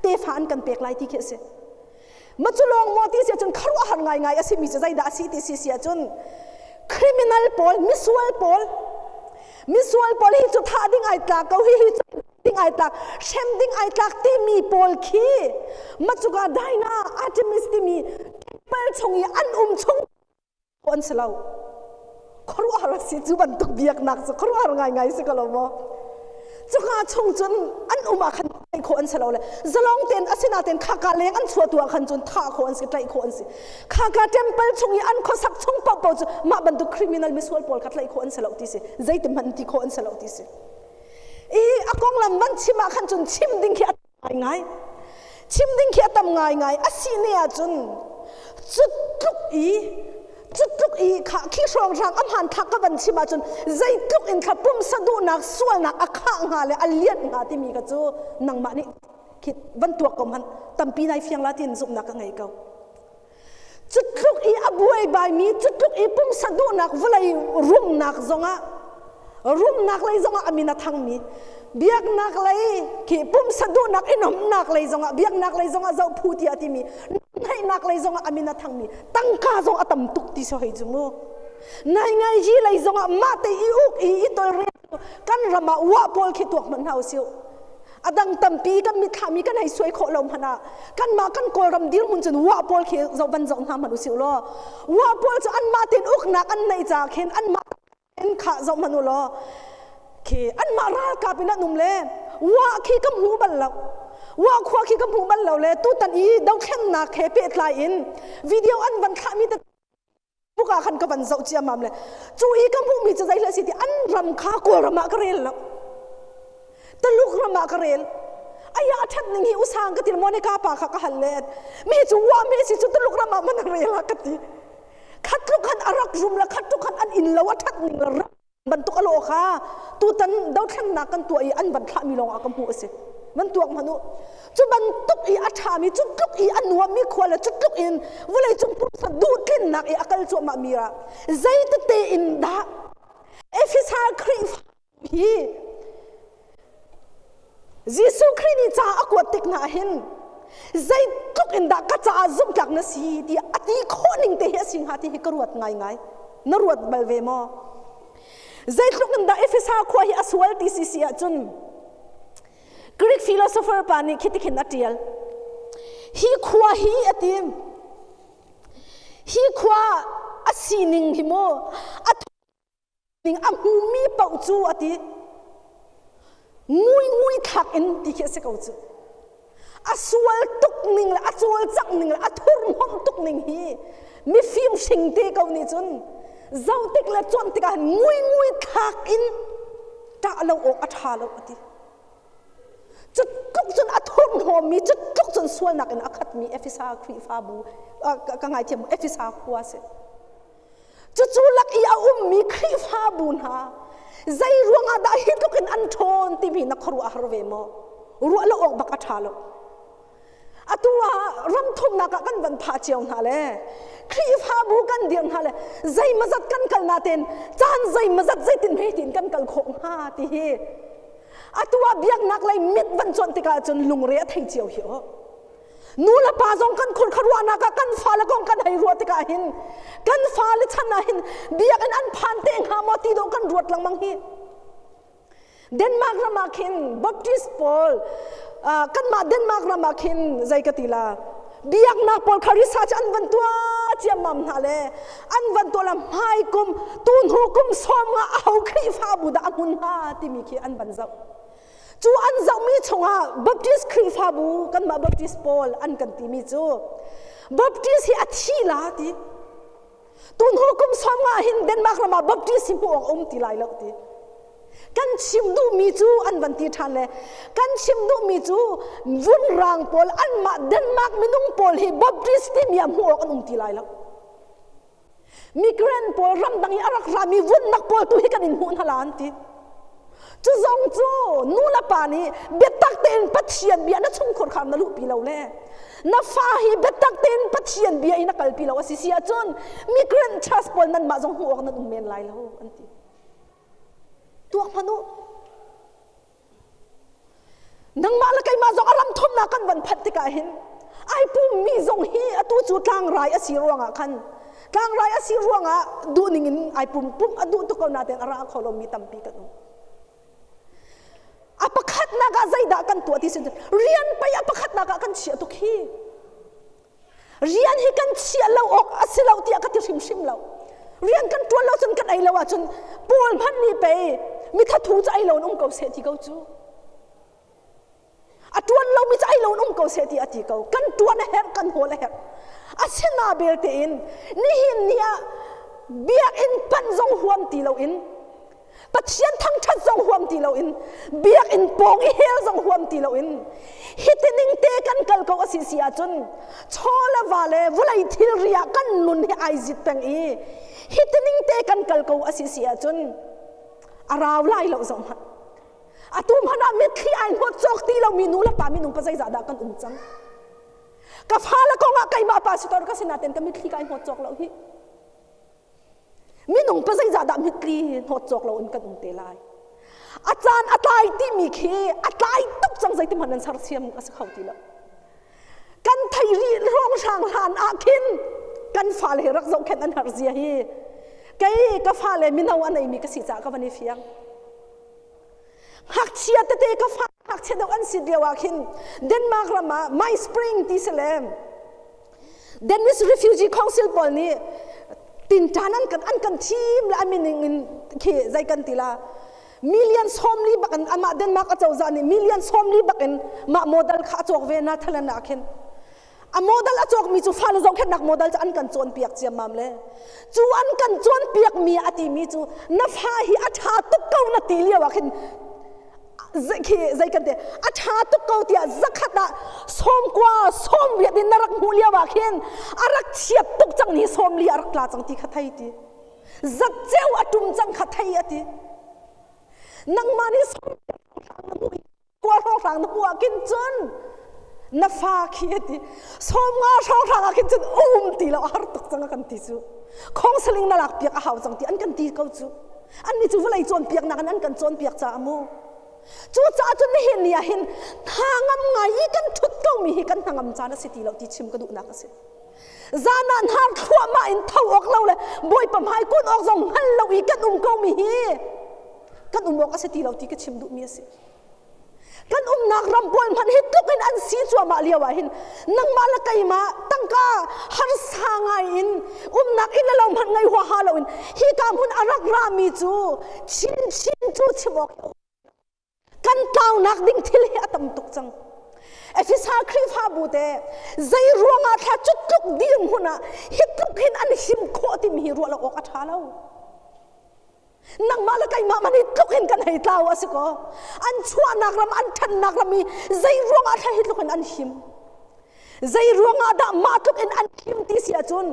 A: te fa an kan pek lai ti khese machulong moti se chun kharwa han ngai ngai asi mi chai da asi ti si sia chun criminal pol misual pol hi chu tha ding ai tla ko hi ding ai tla shem ding ai tla ti mi pol khi machuga daina artemis ti mi pel chongi an chung on selau kharwa har si chu ban tuk biak nak chu kharwa har ngai ngai se kalomo chuka chung chun an khan ko an selau le zalong ten asina ten kha ka leng an chua tu khan chun tha ko an se tlai ko an se kha ka temple chungi an kho sak chung pau pau chu ma ban tu criminal misual pol kha tlai ko an selau ti se zait man ti ko an selau ti se e akong lam ban chima khan chun chim ding khi ngai chim ding khi atam ngai asine a chun chutuk i kha khi song rang am han thak ka ban chima chun zai tuk in kha pum sadu nak sual nak akha nga le aliat nga ti mi ka chu nang ma ni khit ban tuak kom han tampi nai fiang la tin zum nak ngai kau chutuk i abuai bai mi chutuk i pum sadu nak vulai rum nak zonga amina thang mi biak nak lai ki pum sadu nak inom nak lai zonga biak nak lai zonga zau phuti ati mi nai nak lai zonga amina thang mi tangka zong atam tuk ti so hei jumu nai ngai ji lai zonga ma te i uk i tol re kan rama wa pol khi tuak man hau siu adang tampi kan mi thami kan hai soi kho lom hana kan ma kan kol ram dir mun chun wa pol khi zo ban zong ha manu siu lo wa pol chu an ma ten uk nak an nei cha khen an ma en kha zo manu lo khi an ma ra ka pina num le wa khi kam hu bal lo wa khwa khi kam hu bal lo le tu tan i dau khen na khe pe tlai in video an ban kha mi ta buka khan ka ban zo chia mam le chu i kam hu mi cha zai la si ti an ram kha ko rama ka rel lo ta luk rama ka rel aya that ning hi usang ka tin monica pa kha ka hal le me chu wa me si chu ta luk rama man rel ha ka ti khat luk khan arak rum la khat luk khan an in lo that ning la ban tu alo kha tu tan dau khan na kan tu ai an ban kha mi long akam hu ase man tuak manu chu ban tuk i atha mi chu tuk i anwa mi khwala chu tuk in vulai chung pu sa du tlin nak i akal chu ma mira zait te in da efisa khri hi jisu khri ni cha akwa tik na hin zai tuk in da ka cha zum tak na si ti ati khoning te he sing ha ti hi karuat ngai na ruat balve mo zai tuk in da efisa khwa hi aswal ti si sia chun Greek philosopher pani khiti khin atial hi khwa hi atim hi khwa asining himo ating amumi pau chu ati ngui thak in ti khe se kau chu aswal tuk ning la aswal chak ning la athur hom tuk ning hi mi film sing te kau ni chun zau tik la chon tika ngui thak in ta lo ok atha lo ati chut tuk chun athon hom mi chut tuk chun sual nak in akhat mi efisa khri fa bu ka ngai them efisa khwa se chu lak ya mi khri fa bun ha zai ruanga da hi tuk in an thon ti bi na khru a harve mo ru lo ok bak atha lo atua ram thum na ka kan ban pha chew na le khri fa bu kan diang ha le zai mazat kan kal na ten chan zai mazat zai tin he tin kan kal khong ha ti hi atua biak nak lai mit ban chon tika chon lungre thai chiu hi ho nula pa jong kan khur kharwa na ka kan fa la gong kan hai ro tika hin kan fa le chana hin biak an phan teng ha mo ti do kan ruat lang mang hi Denmark ra makhin Baptist Paul kan ma Denmark ra makhin zai ka tila biak nak pol khari sa chan van tua chiam mam na le an van to lam hai kum tun hukum som nga au khri fa bu da mun ha ti mi khi an ban zau chu an zau mi chonga Baptist khri fa bu kan ma Baptist Paul an kan ti mi chu Baptist hi athi la ti tun hukum som nga hin Denmark ra ma Baptist hi pu ti lai lo ti กันชิมดูมีจูอันวันที่ทันเลยกันชิมดูมีจูวุ้นรางปอลอันมาเดนมาร์กไม่นุ่งปอลให้บ๊อบริสติมียหัวกันตีลายแล้วมีเกรนปอลรำดังอารักรามีวุ้นนักปอลตัวให้กันอินหุ่นฮาลานทีจูจงจูนู่นละปานีเบ็ดตักเต็นปัจเจียนเบียนัดชงคนขามนลุปีเราแล่นับฟ้าฮีเบ็ดตักเต็นปัจเจียนเบียนักกัลปีเราสิเสียจนมีเกรนชัสปอลนั้นมาจงหัวกันนั่นเมนลายแล้วอันทีตัวมนุษย์นังมาละไกมาจงอารมณ์ทมนากันวันพัดติกาเห็นไอ้ปุ่มมีจงฮีอตูจูทางไรอสีรวงอ่ะคันทางไรอสีรวงอ่ะดูนิ่งไอ้ปุ่มอดูตุกนาเตนอาราขอลมีตัมปีกันอปขัดนักใจด่ากันตัวที่สุดเรียนไปอปขัดนักกันเชียตุกฮีเรียนให้กันเชียเราออกอสิเราที่อากาศชิมเราเรียนกันตัวเราจนกันไอเราจนปูนพันนี่ไปมีทัดทูใจเรานุ่งเกาเสียที่เกาจูอัตัวเรามีใจเรานุ่งเกาเสียที่อธิเกากันตัวนั่นแหละกันหัวเลยอาเซนาเบลเตอินนี่หินเนี่ยเบียกอินปันจงห่วงตีเราอินปัจเจียนทั้งชัดจงห่วงตีเราอินเบียกอินปองอีเฮลจงห่วงตีเราอินฮิตนิ่งเตกันกัลเกาสิเสียจนชอละวาเลวุไลทิลเรียกันนุนให้ไอจิตตังอีฮิตนิ่งเตกันกัลเกาสิเสียจนอาราวไล่เราสมหัดอาตุมพนามิดขี้ไอหัวจอกตีเรามีนูละป่ามีนุ่งภาษาดากันจังกับฟ้าละก็งาไก่มาป่าสิตอนก็สินาเต็นก็มิดขี้ไอหัวจอกเราฮิมีนุ่งภาษาดามิดขี้หัวจอกเรากันเตลายอาจารย์อาตายที่มีขี้อาตายตุกจังใจที่มันนั้นสารเสียมก็สักเขาตีแล้วกันไทยรีร้องช่างหานอาคินกันฟ้าเลยรักจงแค่นั้นหาเสียฮีไก่ก็ฟ้าเลยมินเอาอันไหนมีกสิจากัวันนี้เฟียงหักเชียตเตะก็ฟ้าหักเชียดอันสิเดียวคินเดนมาร์กละมาไมสปริงที่เซเลมเดนวิสรีฟิวจีคอนซิลบอลนี่ตินจานันกันอันกันทีมและอันมินิงินเขยใจกันตีละมิลเลียนสอมลีบักอันอามาเดนมาร์กอาจจะจานี่มิลเลียนสอมลีบักอันมาโมเดลข้าจอกเวนัทเลนักเห็นอะโมเดลอาจอกมีจูฟ้าลงแค่นักโมเดลจะอันกันโจนเปียกเจียมมามเลยจูอันกันโจนเปียกมีอติมีจูนับหาฮีอาชาตุกเกานาตีเลียวะเห็นใจกันเตะอาชาตุกเกาเตียจักขัดนะส้มกว่าส้มเวียดินนรักมูเลียวะเห็นอารักเชียบตุกจังนี่ส้มเลียรักลาจังตีขัดไทยตีจักเจ้าอตุมจังขัดไทยตีนังมานี่ส้มกว่าร้องรังนับวัวกินจนนับฟ้าขี้ตีส้มงาร้องรังกินจนตีแล้วอารักตุกจังกันตีจูของสลิงนรักเปียกอาหาวจังตีอันกันตีเกาจูอันนี้จูเวลาจวนเปียกนักอันกันจวนเปียกจ้ามูจูจ้าจนเห็นเนี่ยเห็นทางงไงกันทุดเก้ามีกันทางงจานะสิตีเราที่ชิมกระดูกนักสิจานันหางทั่วมาอินเท่าออกเราเลยบอยปั๊มให้กุนออกส่งฮัลเราอีกันเก้ามีกันบอกสิตีเราที่ก็ชิมดูมีสิกันนักรำบอลมันฮิตลุกอินอันซีจัวมาเลียวเห็นนังมาละไกมาตั้งกาฮันสางไงอินนักอินละเรามันไงหัวฮาเราอินฮิกามุนอารักรามีจูชินจูชิบอกกันเก่านักดิ่งที่เลี้ยตำตุกจังเอฟิสาครีฟาบูเตใจรัวงาแค่จุดลุกดิ่งหุ่นฮิตลุกหินอันหิมโคติมีรัวเราออกอัฐาเรานังมาละไกมามันฮิตลุกหินกันให้เต้าสิก็อันชั่วนักรำอันทันนักรำมีใจรัวงาแค่ฮิตลุกหินอันหิมใจรัวงาดามาตุกหินอันหิมที่เสียจุน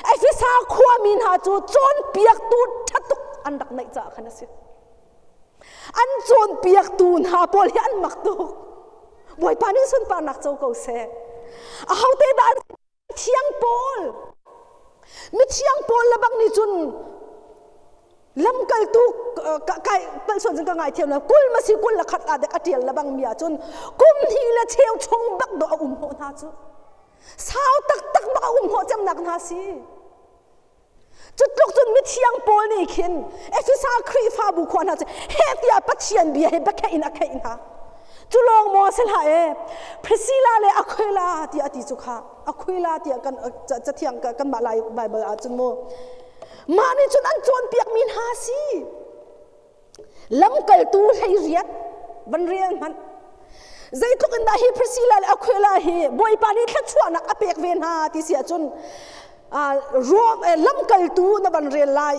A: เอฟิสาขวามินหาจูจนเปียกตูดชัดตุกอันดักในจ่าขนาดสิอันโจนเปียกตูนหาปอลอันมักตุกบอยปานิสุนปานักเจ้าเกาเสอาเขาเตดานเทียงปอลมิเทียงปอลละบังนิจุนลำกัลตุกไก่กัลส่วนจังไงเทียมละกุลมาสิกุลละขัดอาเด็กอเทียนละบังเมียจุนกุมทีละเชียวชงบักดอกหัวนาจุสาวตักบักหัวจำหนักนาสิจุดลุกจนมิเทียงปอลนี่ขินเอฟิซาครีฟาบุคคลฮะจะเฮติอาปัจเจียนเบียเฮบักแค่อินฮะจุลองมอสลาพริซิลาเลอคุยลาที่อติจุค่ะอคุยลาที่กันจะเทียงกันมาลายใบเบอร์จุนโมมานี่จนอันจวนเปียกมินฮาซีลำกัลตูให้เรียดบันเรียนมันใจทุกันได้พริซิลาเลอคุยลาเฮบอยปานี่ทัดชัวนักอเปียกเวนฮาที่เสียจน รวมลำกัลตูนับวันเรียนไล่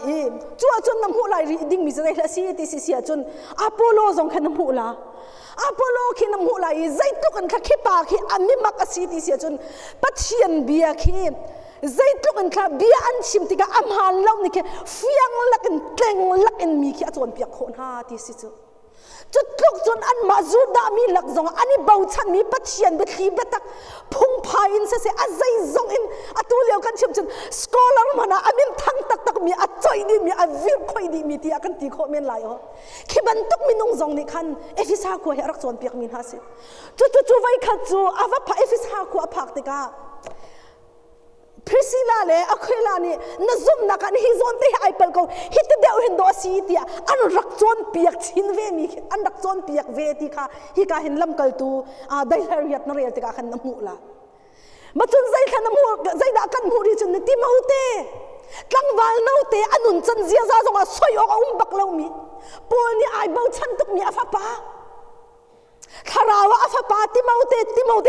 A: จัวจนน้ำหูไหลดิ่งมิสได้ละสิที่เสียจนอพอลโลส่งแค่น้ำหูละอพอลโลขี้น้ำหูไหลใจตุกันข้าขี้ปากขี้อันนี้มักสิที่เสียจนปัจเจียนเบียขี้ใจตุกันข้าเบียอันชิมติกาอัมฮันเล่านี่แค่เฟียงลักอินเต็งลักอินมีขี้จวนเปียกโคนหาที่สิจุจุดลุกจนอันมาจูดามีหลักจงอันนี้เบาชันมีปัจเจียนเบ็ดขี้เบ็ดตักพุ่งพายินเสียอันใจจงอินอัตัวเลี้ยวกันชิมจนสกอลาร์มันอามินทั้งตักมีอัดใจดีมีอัดวิวคอยดีมีที่อากันตีโคเมนไหลอ๋อขี้บันตุกมีนุ่งจงนี่คันเอฟิสฮากัวเฮรักจวนเปียกมินฮาสิจู่ไว้ขัดจู่อาว่าพระเอฟิสฮากัวพักติกาพริซิลาเลยอคุยลานี่นั่งซุ่มนักอันฮิซอนเตะไอเปิลก็ฮิตเดียวเห็นดอสีเตียอันรักจวนเปียกชินเวมีอันรักจวนเปียกเวทีค่ะฮิกาเห็นลำกัลตูได้เรียดนเรียติกาขันน้ำมูละมาจนใจขันน้ำมูใจด่ากันมูดิจนติมาอุเตตั้งวันน้าเตอันนุนจันเสียซาจงอาสวยออกบักเล่ามีปวนี่ไอเบาชันตุกมีอาฟาปาคาราวอาฟาปาติมาอุเต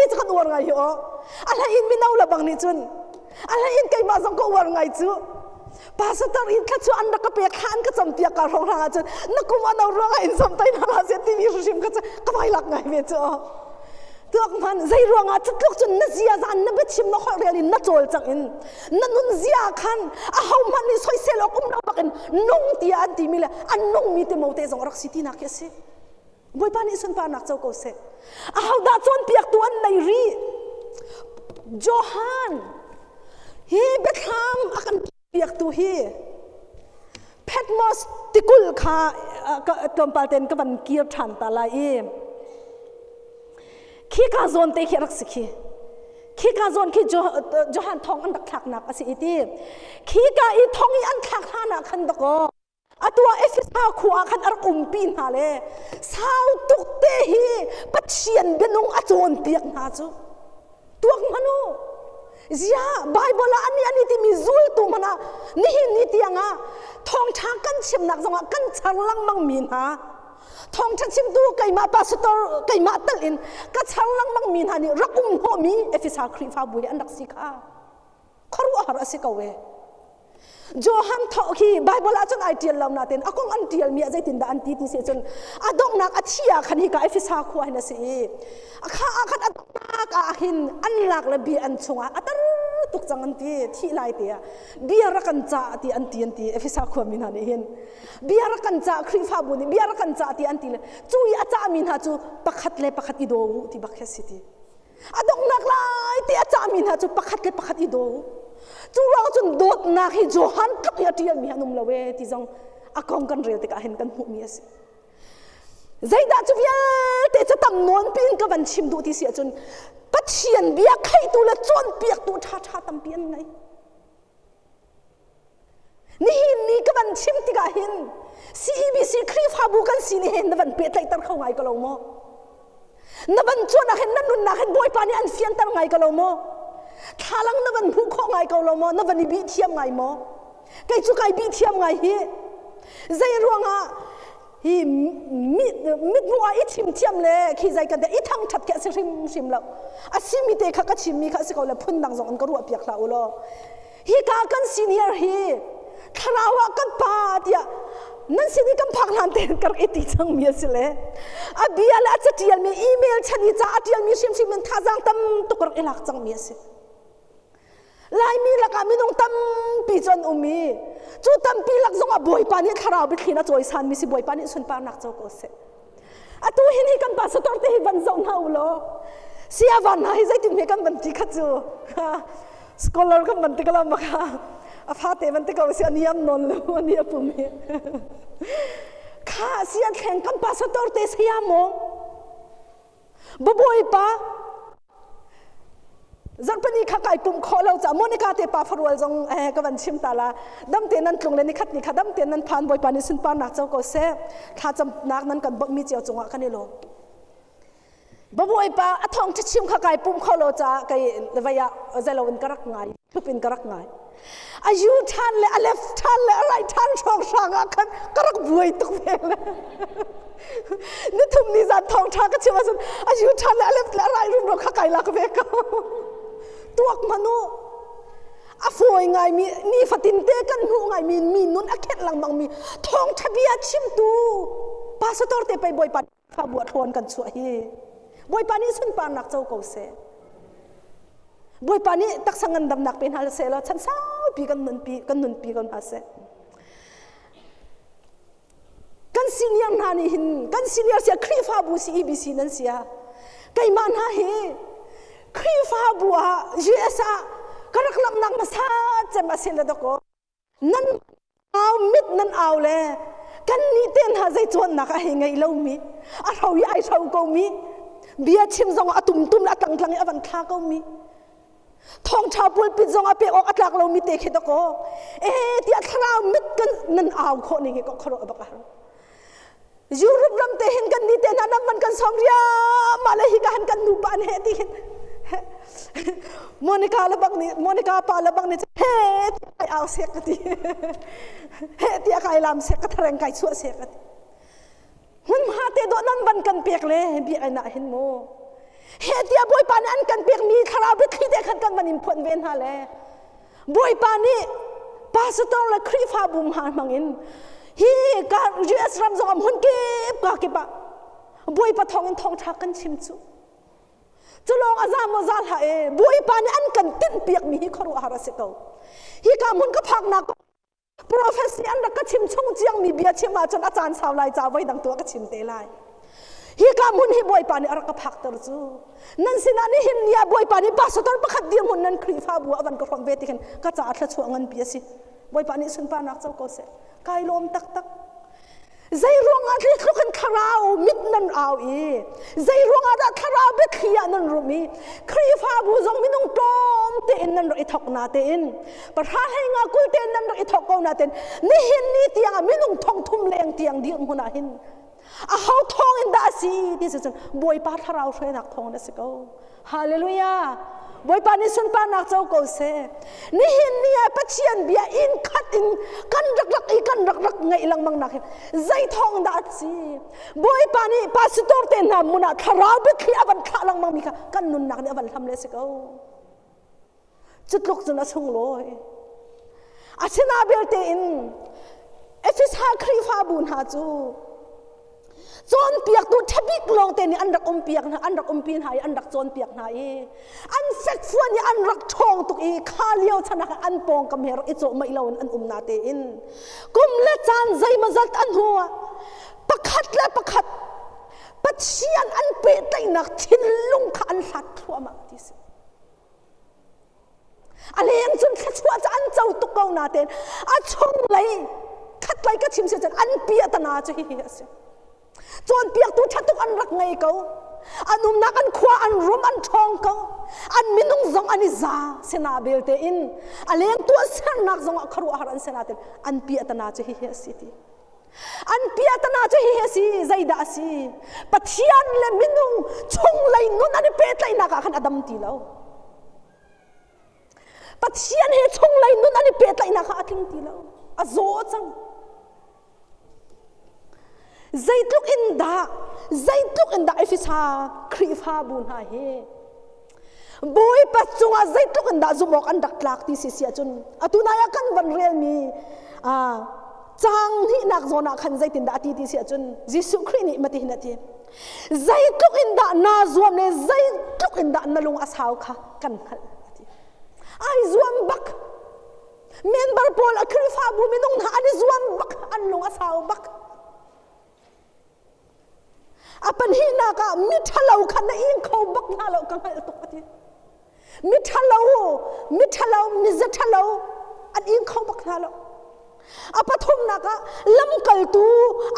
A: จะขันอวร์ไงเหรออะไรอินมีน่าละบังนี่จนอะไรอินไกมาส่งก็วางไงจูภาษาตรีข้าชวนนักเปียขันก็จำเปียการร้องจนนักกุมารเอาร้องอินสมไตนาลาเสียที่มีสุชิมก็จะก็ไม่หลักไงเวจูตัวมันใจร้องจุดลุกจนนักเสียจานนับชิมนักขอเรียนนักโจลจังอินนักนุ่นเสียขันเขามันนี่สวยเซลล์กุมนับกันนุ่งที่อันที่มีเลยอันนุ่งมีแต่โมเตส่งรักสิที่นักเสียบ่อยปานี่สุนปานักเจ้าก็เสียเขาด่าจนเปียกตัวในรีโจฮันฮีเบคฮัมอากันเปียกตัวฮีเพดมอสติกุลค่ะตอมปาเตนกับวันกีร์ทันตาลายขี้กาโซนเตะขี้รักสิขี้กาโซนขี้โจฮันทองอันดักขักนักสิอีทีขี้กาอีทองอีอันขักหานักขันตะโกตัวเอฟซาขวาขันอักปีนหาเลยสาวตุกเตฮีปัจเจียนเบนงอโจนเปียกนาจูตัวมนุเสียไบเบิลอันนี้ที่มีจุลตุมันนี่ที่ยังทองช้างกันชิมนักจังกันชาลังมังมีนฮะทองช้างชิมดูไก่มาปาสตอร์ไก่มาตัลินกันชาลังมังมีนฮะนี่รักหัวมีเอฟิสาครีฟาบุยอันดักสิกาคารุอาราสิกาเวโจฮันทอคีไบเบิลอาจารย์ไอเดียลลำนาเต็นอากงอันเดียลมีอะไรตินดาอันตีที่เสียจนอดงนักอธิยาขันฮิกาเอฟิสาควายนะสิข้าขันอดงนักอาหินอันหลักและบีอันชงอัตตุกจังอันตีที่ไล่เตียบีรักกันจ่าตีอันตีเอฟิสาความินานี่เห็นบีรักกันจ่าครีฟาบุนีบีรักกันจ่าตีอันตีเลยจุยอาจารย์มินฮาจูปักขัดเลยปักขัดอีโดที่บักเฮสิตีอดงนักไล่ตีอาจารย์มินฮาจูปักขัดเลยปักขัดอีโดจูเราจนโดดนักให้โจฮันกับยาที่มีฮันุมลาเวที่จังอากงกันเรียลติกาเห็นกันหูมีสิใจด่าจูเวียแต่จะทำนวลปีนกับวันชิมดูที่เสียจนปัจเจียนเบียใครตัวละจวนเปียกตัวท่าทำเปียนไงนี่กับวันชิมติกาเห็นCBC ครีฟาบุกันสินี่เห็นนับวันเปียตัยตันเข้าไงก็เราโมนับวันจวนนักเห็นนั่นนุ่นนักเห็นบอยปานี่อันเฟียนตันไงก็เราโมทาลังนับวันผู้ข้อไงก็เราโมนับวันนี้บีเทียมไงโมไก่จุกไก่บีเทียมไงเฮ้ใจรวงฮีมิดมัวอีชิมเทียมเลยขี้ใจกันแต่อีทั้งชัดแค่ชิมแล้วอาศิมิเตะข้าก็ชิมมีข้าสิเขาเลยพุ่นดังสองอันก็รู้ว่าเปียกแล้วล่ะฮีกากันซีเนียร์ฮีคาราวะกันปาเดียนั่นสินี่กันพักนันเต็นกันอีติจังมีสิเลยอาบีอะไรอาจจะเดียลมีอีเมลฉันนี่จะเดียลมีชิมมันท่าจังตั้มตุกรอีหลักจังมีสิลายมีหลักมีน้องตั้มปีจนมีจูตั้มปีหลักจงบ่อยปานี่คาราวะขี้น่าจอยสันมีสิบ่อยปานี่ส่วนปานักเจ้าก็เสอะตัวเห็นให้กันปัสตอร์เตให้วันจงเอาล้อเสียวันให้ใจถึงให้กันบันทิกจูสกอลเลอร์กันบันทิกแล้วมั้งค่ะอาฟาเตมันติกเอาเสียนิยมนนเลยวันนี้ปุ่มเองข้าเสียแข่งกันปัสตอร์เตเสียมองบ่อยปาจังปนีข้าไก่ปุ่มคอเราจะโมนิกาเตปาฟรัวจงกับวันชิมตาลาดำเตนันตรงเลยนี่ขัดนี่ขัดดำเตนันผ่านบ่อยปานี่สุนปานักเจ้าก็เซ่ข้าจำนักนั้นกันบักมีเจียวจงอ่ะกันนี่โลบ่อยปาทองจะชิมข้าไก่ปุ่มคอเราจะไก่เวียใจเราเป็นกระรักไงทุบเป็นกระรักไงอายุทันเลยอเลฟทันเลยอะไรทันช่องช่างอ่ะกันกระรักบวยตุกเพลเลยนี่ทุ่มนี่จันทองทาก็เชื่อว่าสันอายุทันเลยอเลฟอะไรรุ่นเราข้าไก่ลักเวกตัวมนุษย์ อาฟวยไงมีฟัตินเตกันหูไงมีนุ่นอาเข็ดหลังบางมีทองทะเบียชิมตูปาสตอร์เตไปบอยปันพาบวชทวนกันช่วยบอยปานี้สุนปานักเจ้าเก่าเสบอยปานี้ตักสังเงินดำหนักเป็นฮาเซแล้วฉันสาวปีกันนุนปีกันฮาเซกันซีเนียร์นานี่หินกันซีเนียร์เสียครีฟ้าบูซีอีบีซีนั่นเสียไก่มันฮะเฮครีฟ้าบัวยูเอสอะก็รักลำนังมาซาจะมาเสียแล้วตะโกนั่นเอามิดนั่นเอาเลยกันนี่เต้นหาใจจวนนักไอ้ไงเล่ามีเราใหญ่เราก็มีเบียชิมซองอะตุ่มละตังตังอวันท่าก็มีทองชาวปุลปิดซองอะเปออกอัตลักเรามีเตะเขตะโกที่อัตรามิดกันนั่นเอาคนนี้ก็ขรบบักฮะยูรูปรำเตหินกันนี่เต้นนั่นมันกันสองเรียมาเลยฮิกันกันนูปานเฮติโมนิกาละบังนี่โมนิกาปาละบังนี่เฮ้ไอเอาเสกติเฮ้ที่ใครลำเสกทะเลงไก่ชั่วเสกติมันมาเตโดนั่นบันกันเปียกเลยเบียไอหน้าเห็นโมเฮ้ที่บอยปานันกันเปียกมีคาราบิคีเด็กขันกันมันอิมพอนเวนฮาเลยบอยปานี่ปาสตอร์ละครีฟ้าบุมหามังอินฮีการยูเอสรัมซองหุ่นเก็บกาเก็บะบอยปาทองทองชักกันชิมจูจะลองอาจารย์มาจาร์ให้บุยปานอันกันตินเปียกมีขรุอาราเสกเอาฮีกามุนก็พักนักโปรเฟสซี่อันรักก็ชิมชงเจียงมีเบียชิมมาจนอาจารย์สาวลายจ่าไว้ดังตัวก็ชิมเตลัยฮีกามุนฮีบุยปานอันรักก็พักตรจูนั่นสินะนี่หินยาบุยปานี่ปัสตอนประคัดเดียงหุ่นนั่นครีฟ้าบัววันก็ความเวทีกันก็จะอัดละช่วงเงินเบียสิบุยปานี่สุนปานักเจ้าก็เสกกายลมตักใจร้องอะไรทุกคนคาราวมิดนั่นเอาอีใจร้องอะไรคาราวเบคขียนั่นรู้มีครีฟ้าบูจงมินงตอมเต้นนั่นรู้อิทอกนาเต้นประธานให้งากุลเต้นนั่นรู้อิทอกเอานาเต้นนี่เห็นนี่เตียงมินงทองทุ่มแรงเตียงเดียงหัวหน้าเห็นเขาทองอินดาซีที่สุดบวยปาทาราวช่วยนักทองนั่นสิเขาฮาเลลูยาบอยปานิสุนปานักเจ้าก็เสนี่เห็นนี่ปัจเจียนเบียอินขัดอินกันรักอีกันรักไงลังมังนักใจทองดัดสิบอยปานี่ปัสตอร์เตนามุนักคาราบิคีอวันข้าลังมังมีค่ะกันนุนนักเนี่ยอวันทำเลยสิเขาจุดลุกจนอาชงลอยอาชนาเบลเตอินเอฟิสฮาครีฟาบุนฮาจูจนเปียกตัวทบิกลงเตนี่อันรักเปียกนะอันรักปีนหายอันรักจนเปียกหายอันเฟกฟวนนี่อันรักทองตุกีข้าเลี้ยวชนะอันปองกำเฮรอิโจไม่เล่าอันนาเตอินกุมเละจานใจมาจัดอันหัวประคัดและประคัดปัจเจียนอันเปตไตนักทิ้นลุงขันสัตทั่วมาที่สุดอะไรยังจนขัดชัวจะอันเจ้าตุกเอานาเตนอันชงเลยขัดเลยก็ชิมเสียจนอันเปียตนาจะเฮียเสียจนเปียกตัวชัดทุกอันรักไงเขาอันนักอันขวาอันรวมอันทองเขาอันมินุงซองอันนิซาเสนาเบลเตอินอันเลี้ยงตัวเสนักซองขรุอารันเสนาเตนอันเปียตนาจะเฮียสิทีอันเปียตนาจะเฮียสิใจด่าสิปัจจัยเลมินุงชงเลยนุนอันนี้เปตเลยนักขันอดัมตีแล้วปัจจัยเฮชงเลยนุนอันนี้เปตเลยนักขันตีแล้วอโซจังใจทุกอินดาเอฟิสฮาครีฟ้าบุญฮาเฮบุยปัจจุบันใจทุกอินดาจุมอกอันดักลักที่เสียจนอตุนายกันวันเรียนมีจังที่นักโจนักขันใจตินดาที่เสียจนยิสุครินิมาที่นาทีใจทุกอินดานาจวมเนี่ยใจทุกอินดานลุงอาสาวค่ะกันขันไอจวมบักเมนบาร์พอลครีฟ้าบุญมินงอันนี้จวมบักอันลุงอาสาวบักapa ni nak mithalau kan in kau bak nalau kan hal tu pati mithalau mizathalau an in kau bak nalau apa thum nak lam kal tu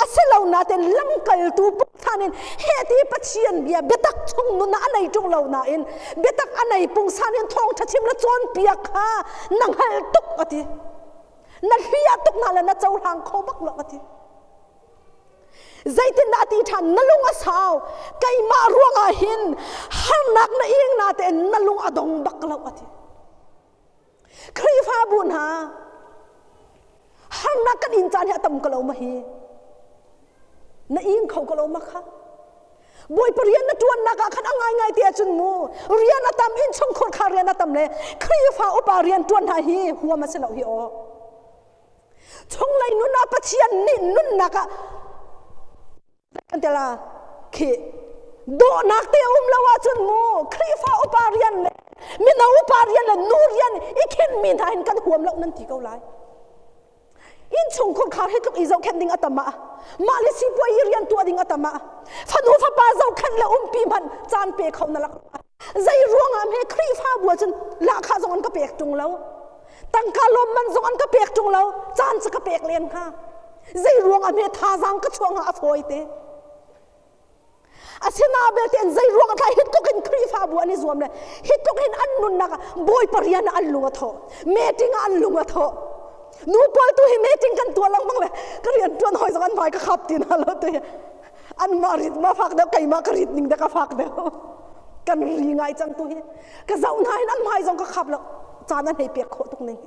A: aselau na ten lam kal tu thanin heti pachian bia betak chung nu na anai chung lau na in betak anai pung sanin thong thachim la chon piak kha nang hal tuk ati na hia tuk na la na chau hang kau bak lo atiใจตินนาตีทันนลุงอาสาวไก่มาร่วงอาหินหันนักนาเองนาเตนนลุงอดงบักเลาอธิครีฟ้าบุญหาหันนักกันอินจานเหตุมกเลามาฮีนาเองเขากเลามาค่ะบอยปเรียนนัดวนนักขันอ่างไงเตียจุนมูเรียนตามอินชงคนขาเรียน na tam le khri fa oparian tuan ha hi huwa ma se lo hi o chong lai nu na pachian ni nun na ka kan tela khi do nak te lawa chun mo khri fa oparian le mi na oparian le nurian ikhen min hain kan huam lo nan ti ko lai in chung khon khar he tuk izau khen ding atama mali si poi rian tu ding atama phanu fa pa zau khan la pi man chan pe khau na lak zai ruang am he khri fa bua chun la kha zong an ka pek tung lo tang ka lom man zong an ka pek tung lo chan cha ka pek len kha zai ruang am he tha jang ka chuang a foi te asina bel ten zai ruang ka hit ko kin khri fa bua ni zuam le hit ko kin an nun na ka boy parian an lunga tho meeting an lunga tho nu pol tu hi meeting kan tua lang bang le ka rian tuan hoi zong an mai ka khap tin halo tu an marit ma phak da kai ma karit ning da ka phak da kan ri ngai chang tu hi ka zau nai an mai zong ka khap la chan an hei pek kho tuk ning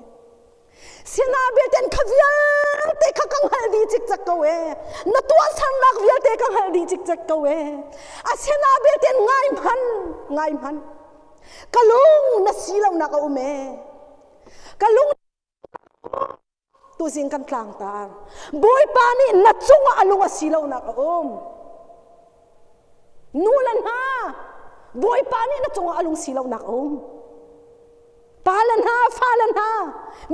A: sina bel ten khavia te kha kang hal di chik chak ko we na tua sang nak via te kang hal di chik chak ko we a sina bel ten ngai man kalung na silaw na ka ume kalung tu sing kan tlang tar boy pani na chunga alunga silaw na ka nulan ha boy pani na chunga alung silaw na ka palan ha falan ha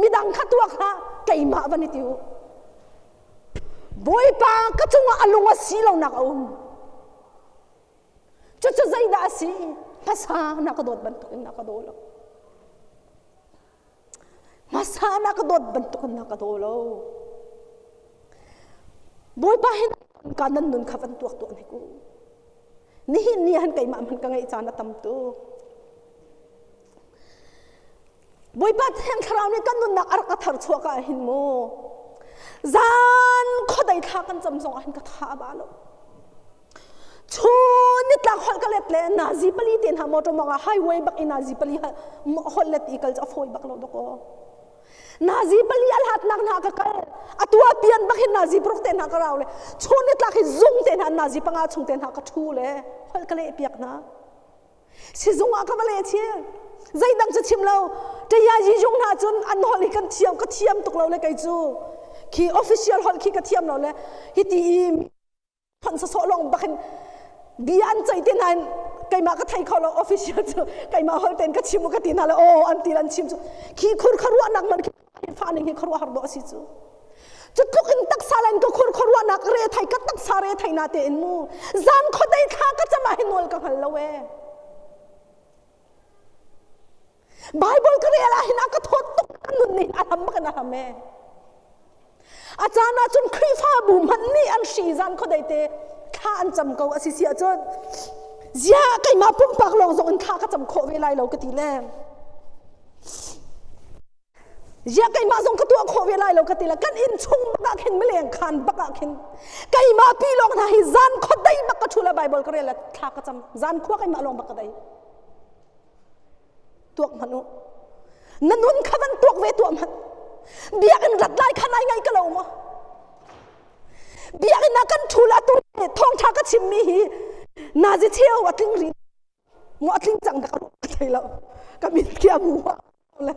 A: midang khatuak ha kaima bani tiu boy pa ka chunga alunga silaw na ka chu zai da si pasa na ka dot ban tukin na ka dolo masana ka dot bantukan na ka dolo boy pa hin kanan nun khavan tuak tu ni ko ni han kai ma man ka ngai chana tam tu boy pa hen kharau ni kan nun nak ar ka thar chua ka hin mo zan khodai tha kan cham song an ka tha ba lo chuni tlak hol ka let le nazi pali ten ha motor ma highway bak in nazi pali hol let ikal cha foi bak lo do ko nazi pali al hat nak na ka kal atua pian bakhin nazi prok ten ha karaw le chuni tlak hi zung ten ha nazi panga chung ten ha ka thu le hol ka le piak na si zung a ka bale che zai dang cha chim lo te ya ji jung na chun an hol hi kan thiam tuk lo le kai chu ki official hol ki ka thiam lo le hi ti phan sa so long bakhin bian chai ten han kai ma ka thai kholo official chu kai ma hol ten ka chimu ka tin hala o an ti lan chim chu ki khur kharwa nak man fa ning hi kharwa har do si chu tuk in tak salan ko khur nak re thai ka tak sare thai na te in mu zan khodai tha ka chama hin nol ka hal lawe bible ka re la hin ka thot tuk nun ni alam ka na hame achana chun khri fa bu man ni an shi zan khodai te kha an cham ko asisi a chon zia kai ma pum pak long zong an kha ka cham kho ve lai lo ka ti le zia kai ma zong ka tu kho ve lai lo ka ti la kan in chung ba khin meleng khan ba ka khin kai ma pi long na hi zan kho dai ba ka thula bible ka re la kha ka cham zan kho kai ma long ba ka dai tuak manu nanun khavan tuak ve tuam man biak in rat lai khanai ngai ka lo ma biak in kan thula tu thong tha ka chim mi hi nazi cheu atling ri mo atling chang da ka thai lo ka min kia mu le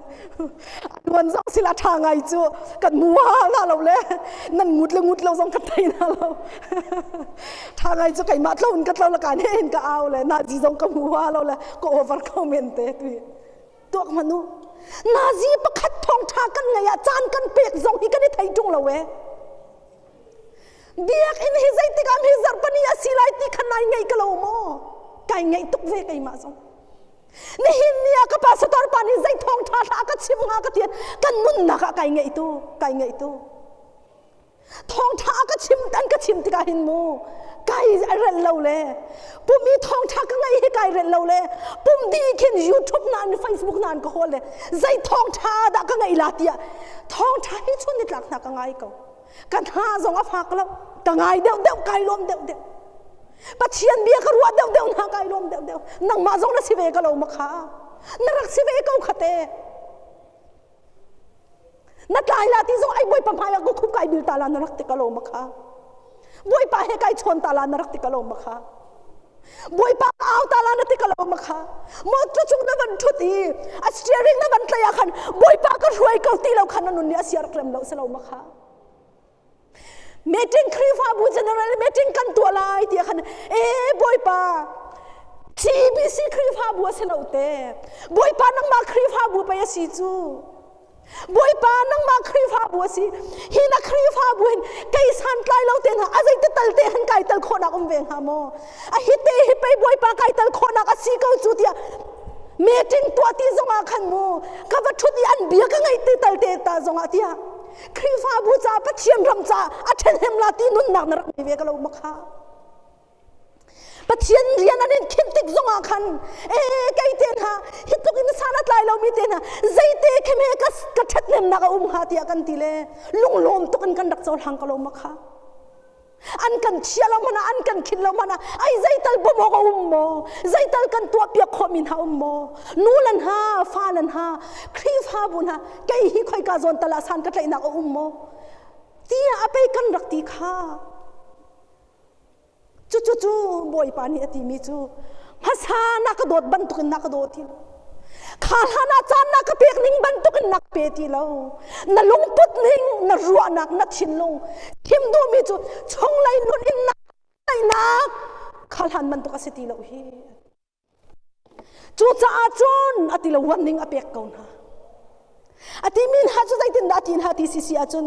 A: wan zong sila tha ngai chu kan mu la lo le nan ngut lo zong ka thai na lo tha ngai chu kai ma tlon ka tlon la kan hen ka aw le nazi zong ka mu lo le ko over comment te tu tok manu nazi pakhat thong tha kan ngai chan kan pek zong hi kan thai tung lo we biak in hi zai tikam hi zarpani asilai ti khanai ngai ka lo mo kai ngai tuk ve kai ma zong ni hin nia ka pastor pani zai thong tha tha ka chim nga ka tian kan nun na ka kai ngai tu thong tha ka chim tan ka chim ti ka hin mo kai ren lo le pumi thong tha ka ngai hi kai ren lo le pum di khin youtube nan facebook nan ka hol le zai thong tha da ka ngai la tia thong tha hi chun ni tlak na ka ngai ko kan ha zong a phak lo ka ngai deu kai lom deu pathian bia ka ruwa deu na kai lom deu nang ma zong na si ve ka lo ma kha na rak si ve ko khate na tlai la ti zong ai boy pam ha ko khup kai bil ta la na rak te ka lo ma kha boy pa he kai chon ta la na rak te ka lo ma kha บวยปากเอาตาลานาติกะลมาค่ะมอตรจุงนับันทุตีอัสเตียริงนับันตะยาขันบวยปากก็รวยเกาตีเราขันนันนี่อาเซียร์เคลมเราเสลามาค่ะเมติงครีฟาบูเจเนอเรลเมติงกันตัวลายตีขันบวยปาทีบีซีครีฟาบัวเสลาเต้บวยปานังมาครีฟาบัวไปสิจูบวยปานังมาครีฟาบัวสิฮินักครีฟาบัวไก่สันไกลเราเต้นหาอะไรที่ตัลเต้หันไก่ตัลโคนักเวงหาโมฮิเต้ฮิไปบวยปาไก่ตัลโคนักสิเกาจูเตียเมติงตัวที่จงอาขันโมกับวัตถุที่อันเบียกันไงที่ตัลเต้ตาจงอาเตียครีฟาบัวจ้าปัจเจียนรำจ้าอัจฉริยะลาตีนุนนักนรกมีเวกเรามาค่ะปัจเจียนเรียนอันนี้คิดติดจงอาขันไก่เต้นหาฮิตุกินสานัดไลเรามีเต้นหาใจเต้เข้มเฮกัสกระชัดเนมนักหาตียกันตีเลลุงลมตุกันกันดักโจลหังกะโลมาค่ะอันกันเชียเรามันอันกันคิดเรามันไอ้ใจตัลบ่บอกโมใจตัลกันตัวเปียกขมินหาโมนูลันหาฟ้าลันหาครีฟาบุนะไก่ฮิคอยกาจอนตลาสันกัดไหลนักโมตียอาไปกันรักตีค่ะจูบอยปานีอติมีจูภาษานักโดดบันทุกนักโดดที่ข้าหน้าจานนักเปียกนิ่งบันทุกนักเปียที่เรานั่นลงปุดนิ่งนั่นรัวนักนั่นชินลงทิมดูมีจูชงไหลนุ่นอินนักไหลนักข้าหันบันทุกสิทีเราฮีจูจ้าจูนอติเราวันนิ่งอเปียกก่อนฮะอติมินหาจูใจตินดาตินหาติสิอาจูน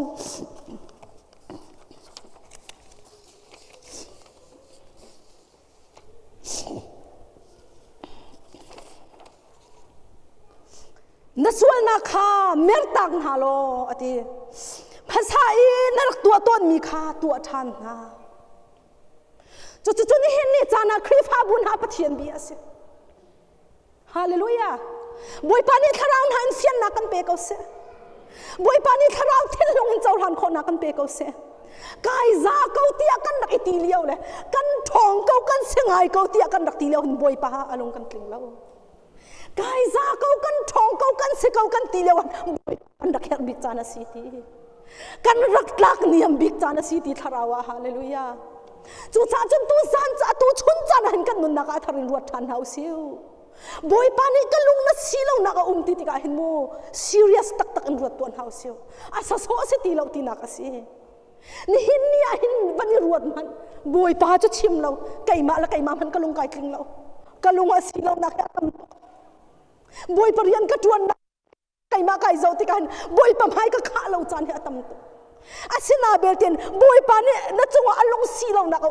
A: นัสวลนักข้าเมื่อตังฮัลโหลอดีภาษาอีนักตัวต้นมีข้าตัวทันนะจุดนี้เห็นนี่จานาครีฟาบุญหาปะเทียนบีสิฮาเลลูยาบวยปานี่ขราวหันเสียนนักกันเปกเอาเสบวยปานี่ขราวเทลงเจ้าหันคนนักกันเปกเอาเสกายซาเกาเตียกันนักอิตีเลียวเลยกันทองเกากันเสียงไอเกาเตียกันนักตีเลียวบวยปาอารมณ์กันกลิ่งแล้วกายซาเกากันทองเกากันเสกเกากันตีเลียวอันดักแค่บิกจานาสีตีกันรักลักเนียมบิกจานาสีตีทาราวะฮาเลลูยาจู่จ้าจนตัวสันจ้าตัวชุนจานหันกันนุนนักอาทารินรวดทันเฮาซิวบอยปานี่กันลุงนัดสีเรานักติติกาเห็นโม serious ตักอันรวดตัวเฮาซิวอาศัยโซ่สิตีเราตีนักสินี่หินนี่หินบันนี่รวดมันบอยปาจะชิมเราไก่มาละไก่มามันกันลุงไก่คลิงเรากันลุงอาสีเรานักบอยปเรียนกระจวนไก่มาไก่เจ้าติกันบอยปะไม้ก็ข้าเราจานให้ตั้มตุอาศินาเบลเทนบอยปานี่นัดจังหวะลงสีเรานัก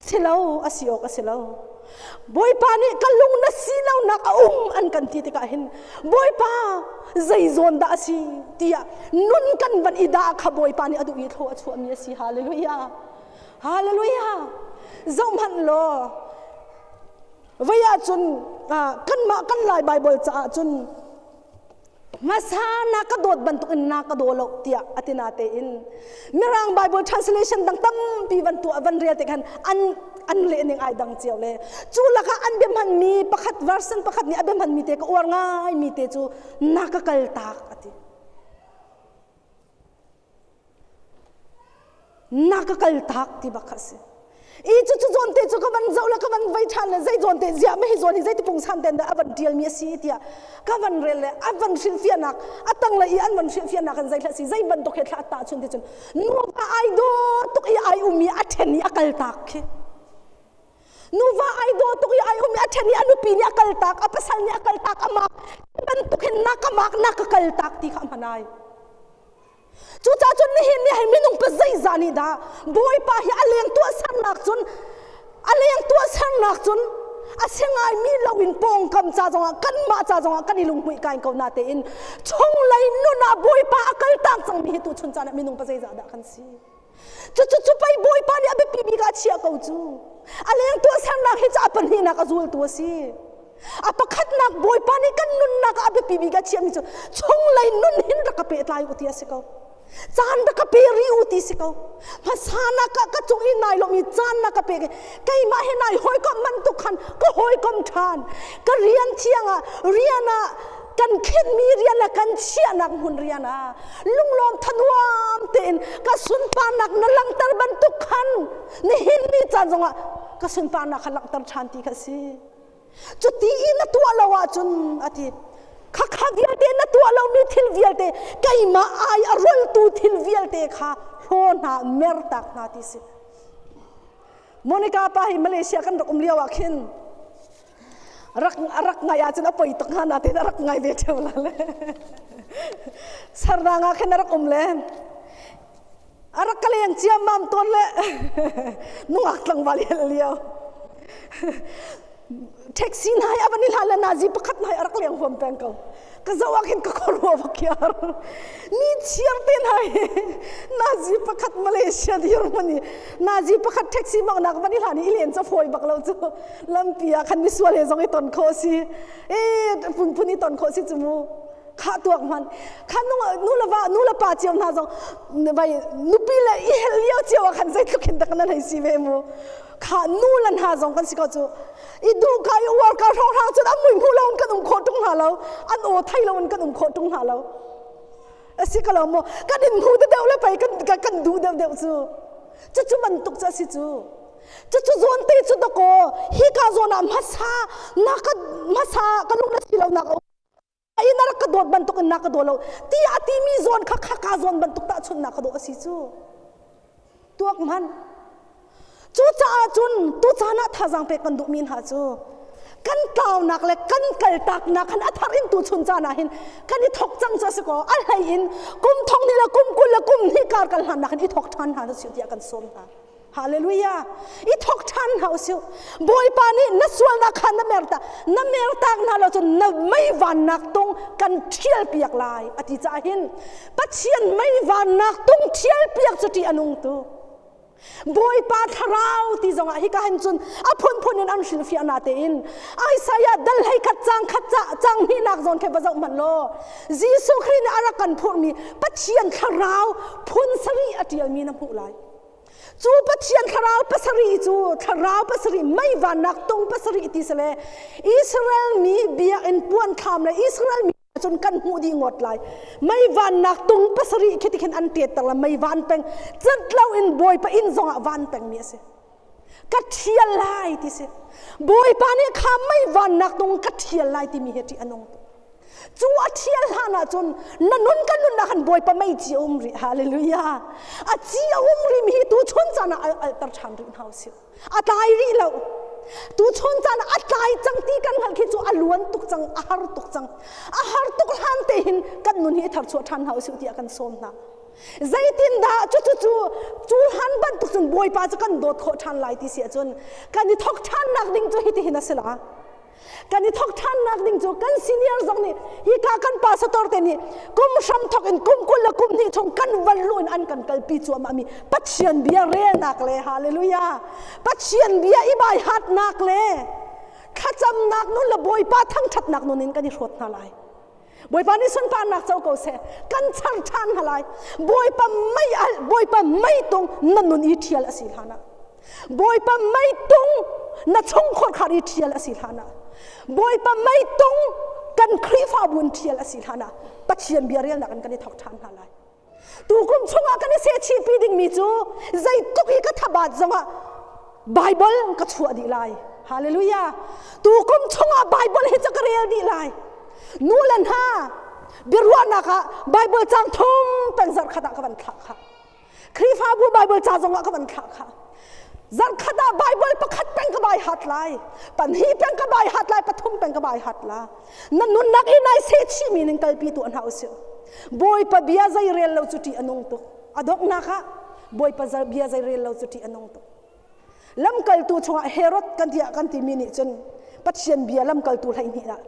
A: เสลาอาศิโอกเสลาบอยปานี่กันลุงนัดสีเรานักอันกันที่ติกาเห็นบอยปาใจโซนดาสีเตียนุนกันบันอิดาขบอยปานี่อดุอีโทอชัวมีสีฮาเลลูยาฮาเลลูยาเจ้ามันโลวิญญาณจุนกันมากันลายไบเบิลจ้าจุนมาสานักโดดบรรทุกนักโดดโลกเตียอตินาเตอินมีร่างไบเบิล translation ดังตั้มปีวันตัววันเรียติกันอันเล่นยังไงดังเจียวเลยจูละก็อันเบมันมีประคัด version ประคัดนี้อันเบมันมีเตก็อวง่ายมีเตจูนักกัลตักอตินักกัลตักที่บักษอีจุดจวนเตจุกวันเจ้าละกวันไว้ทันเลยใจจวนเตจะไม่ให้จวนที่ใจที่ปุ่งสันเตนแต่อวันเดียลมีสีเตียกวันเรลเลยอวันฟิลเฟียนักอัตังเลยอันวันฟิลเฟียนักกันใจละสิใจบันตุกเหตุละตาชนที่จนนูว่าไอโดตุกไออุมีอัตเทนีอักลตักนูว่าไอโดตุกไออุมีอัตเทนีอนุปีนีอักลตักอภัสนีอักลตักอามาบันตุกเห็นนักมากนักกัลตักที่ข้ามนายจู่จ้าจนนี่เห็นนี่ให้ไม่นุ่งไปใจจานิดาบอยป้าให้อะไรอย่างตัวสันนักจนอะไรอย่างตัวสันนักจนอาเซียงไอมีเราวินปองคำจ้าจงกันมาจ้าจงกันนี่ลุงหุยกันเขาหน้าเตอินชงไหลนุนาบอยป้ากัลตักจังมีเหตุชนจานะไม่นุ่งไปใจจาดากันสิจู่ไปบอยป้าเนี่ยอาเบปีบีกาเชียเขาจู่อะไรอย่างตัวสันนักให้จ้าปัญหานักจูลตัวสิอาปะขัดนักบอยป้านี่กันนุนนักอาเบปีบีกาเชียมิจู่ชงไหลนุนหินรักเปตลายอุทิศเขาจานนักเปรีอุติสิเขาภาษานักกระจุกอินนายเรามีจานนักเปกไก่มาเห็นนายหอยก็มันตุกขันก็หอยก็ทานก็เรียนเที่ยงเรียน กันเข็นมีเรียนละกันเชี่ยนักหุ่นเรียนลุงลมทันวามเต็นกระสุนปานักนลังตรบรรทุกขันนี่หินนี่จันจงกระสุนปานักลังตรชันติกสิจุดที่อินตัวเราจุนอธิข้าเวียเตนตัวเรามีทิลเวียเตไก่มาอายอรุณตูทิลเวียเตค่ะโหนาเมรตักนาติสิโมนิกาไปมาเลเซียกันรักเลี้ยวขินรักไงอาจจะนับไปตกงานนาทีรักไงเดียวละเลยสารนางอาขินรักเลยรักกะเลียงเจียมมัมต้นเลยนุ่งอักลังวาลีเลี้ยวแท็กซี่นายอันนี้หาลนาจีประคัดนายรักเลี้ยงผมเป็นเขาก็จะว่ากินก็ขอรู้ว่าเกี่ยร์นี่เชียร์เต็นายนาจีประคัดมาเลเซียที่ยุโรปนี่นาจีประคัดแท็กซี่บางนักวันนี้หานี่เลียนจะฟอยบักเราจะลำเปียคันมิสวาเลซองไอตอนโคซีพุ่นนี่ตอนโคซีจมูข้าตัวมันข้านู่ละป้าเจียวนาจงไปนุปีละอีเฮลียวเจียวขันใจทุกขินตะกันนั่นให้สิเวมูข้านู่ละนาจงกันสิก็จูอีดูกายวัวกาท้องทางจุดอันมุ่งผู้เรากันโคตรงหาเราอันโอไทยเรากันโคตรงหาเราสิก็เราโมกันดินหูเดียวเลยไปกันดูเดียวจูมันตุกจะสิจูโซนตีจุดตะโกฮิกาโซนามาซานักมาซากันลุงนักสิเรานักไอ้นารักกระโดดบรรทุกนักกระโดดเราที่อาทิมีโซนข้าโซนบรรทุกตาชุนนักกระโดดสิจูตัวมันจูจ้าจุนตัวจ้าหน้าท่าจังเปกันดุมินหาจูกันเต่านักเลยกันเกลตักนักขันอัฐรินตัวชุนจ้าหน้าหินกันที่ถกจังจะสกออะไรอินกุมทองนี่ละกุมกุลละกุมนี่การกันหันนักที่ถกทันหาสิวที่กันส้มตาฮาเลลูยาอีทอกทันเฮาสิวบอยปานี่นัสวลนักขันนัเมรตานาเราจนนับไม่วันนักตรงกันเที่ยวเปียกลายอธิจาหินปัจเจียนไม่วันนักตรงเที่ยวเปียกจุดที่อนุงตูบอยปาทราวที่จงอาฮิกาเห็นจนอภุนนันชิลฟิอานาเตอินไอสายดัลให้ขัดจังนี่นักจนแค่ประจักมันโลจีสุครินอารักันพูดมีปัจเจียนทราวพุนสรีอธิยมีน้ำผู้ไหลจูปัจเจียนทราวปัสรีจูทราวปัสรีไม่วันนักตรงปัสรีติสเลอิสราเอลมีเบียอินปวนคำเลยอิสราเอลมีจนกันหูดีงดเลยไม่วันนักตรงปัสรีคิดที่เห็นอันเตียตละไม่วันเป็งจัดเราอินบอยไปอินซองวันเป็งเมียสิกัดเทียลไลที่สิบอยปานี่ข้าไม่วันนักตรงกัดเทียลไลที่มีเหตุอันนงจูอัเทียลหานะจนนุนกันนุนนักบอยปาไม่จีอุมริฮาเลลูยาอาจีอุมริมีตัวชนจานะอัลตรชันรินเฮาสิอัตายรีเราตัวชนจานะอัตายจังตีกันหันคิดจูอล้วนตุกจังอาหารตุกจังอาหารตุกหันเตหินกันนุนฮิทับชัวทันเฮาสิที่กันสมนะใจตินดาจูหันบันตุกจนบอยปาจะกันโดดโคทันไลที่เสียจนกันนี่ทอกทันนักดิ่งจูฮิติหินัสละกันนี่ทอกทันนักดิ่งจูกันซีเนียร์จงนี่ฮิกากันปาสตอร์เตนี่กุมชัมทอกอินกุมกุลละกุมนี่ชงกันวันลุนอันกันกัลปีจัวมามีปัจเจียนเบียเรนักเลยฮาเลลูยาปัจเจียนเบียอิบายฮัดนักเลยข้าจำนักนู่นละบอยปาทั้งชัดนักนู่นนี่กันนี่รวดนาลายบอยปานี่สุนปานักเจ้าเกษกันชันทันฮาลายบอยปาไม่ตรงนั่นนู่นอีเทียลอสิลฮานะบอยปาไม่ตรงนั่นชงคนขาดอีเทียลอสิลฮานะบอยปาไม่ตรงกันครีฟ้าบุญเทียลอสิลฮานะปัจเจียนเบียเรียนนักกันนี่ถกทันฮาลายตูกุมชงอากันนี่เสียชีปีดิ่งมีจูใจตุกีก็ทบาดจังว่าไบเบิลก็ชัวดีไลฮาเลลูยาตูกุมชงอาไบเบิลให้จักรเรียดีไลนู่นฮะบิรวานะคะไบเบิลจังทุ่มเป็นสัตว์ขดากันทักค่ะครีฟ้าบุญไบเบิลจังจงว่ากันทักค่ะจันขดาไบเบิลประคัดเป็นกบายหัดไลปันฮีเป็นกบายหัดไลปฐุมเป็นกบายหัดลานั่นนุนนักอินายเซชิมีนึงกัลปีตัวอันเฮาเสียบอยปะเบียใจเรียนเราจุดที่อนงตุอดอกนะคะบอยปะเบียใจเรียนเราจุดที่อนงตุลำกัลตัวชงเฮโรดกันที่มินิจนปัจเจียนเบียลำกัลตัวไหนนี่ละ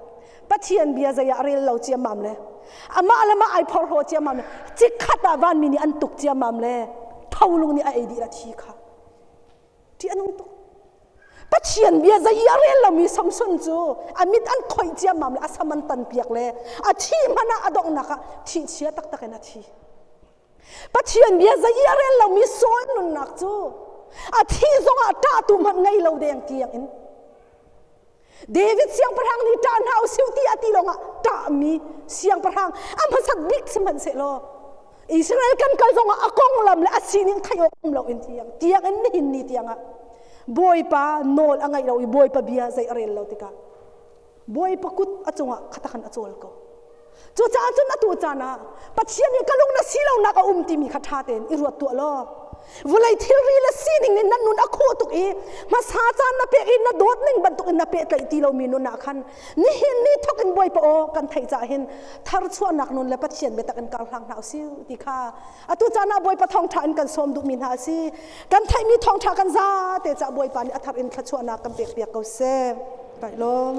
A: ปัจเจียนเบียใจเรียนเราเจียมมัมเลยอามาละมาไอพอร์โฮเจียมมัมเลยจิกขัดตาวันมินิอันตุกเจียมมัมเลยเท่าลุงนี่ไอดีละทีค่ะที่อนงตุปัจเจียนเบียใจเรียนเรามีสมสุนจูอามิดอันคอยเจียมมัมเลยอาสมันตันเปียกเลยอาชีมันน่ะอดอกนะคะทีเชียตักกันนาทีปัจเจียนเบียใจเรียนเรามีโซนนุนนักจูอาทีจงอาตาตุมันไงเราเดียงเตียงอิน
B: David siang parang ni tan hau siuti ati longa ta mi siang parang amhasat big seman selo Israel kan kalzonga akong lam la asinin kayo lo in tiang in ni tianga boy pa nol angai lo boy pa biya zai arel lo tika boy pa kut achunga khatakan achol ko chu cha chun atu chana pathian ni kalung na silaw na ka umti mi khathaten iruat tu lo vulai thilri la sining ni nanun akho tuk e masa chan na pe in na dot ning bantuk in na pe tlai ti lo mi nu na khan ni hin ni thokin boy pa o kan thai cha hin thar chuan nak nun la pathian be takan kal hlang na siu ti kha atu chana boy pa thong tha in kan som du min ha si kan thai mi thong tha kan za te cha boy pa ni athar in thla chuan na kan pe pe ko se kai lom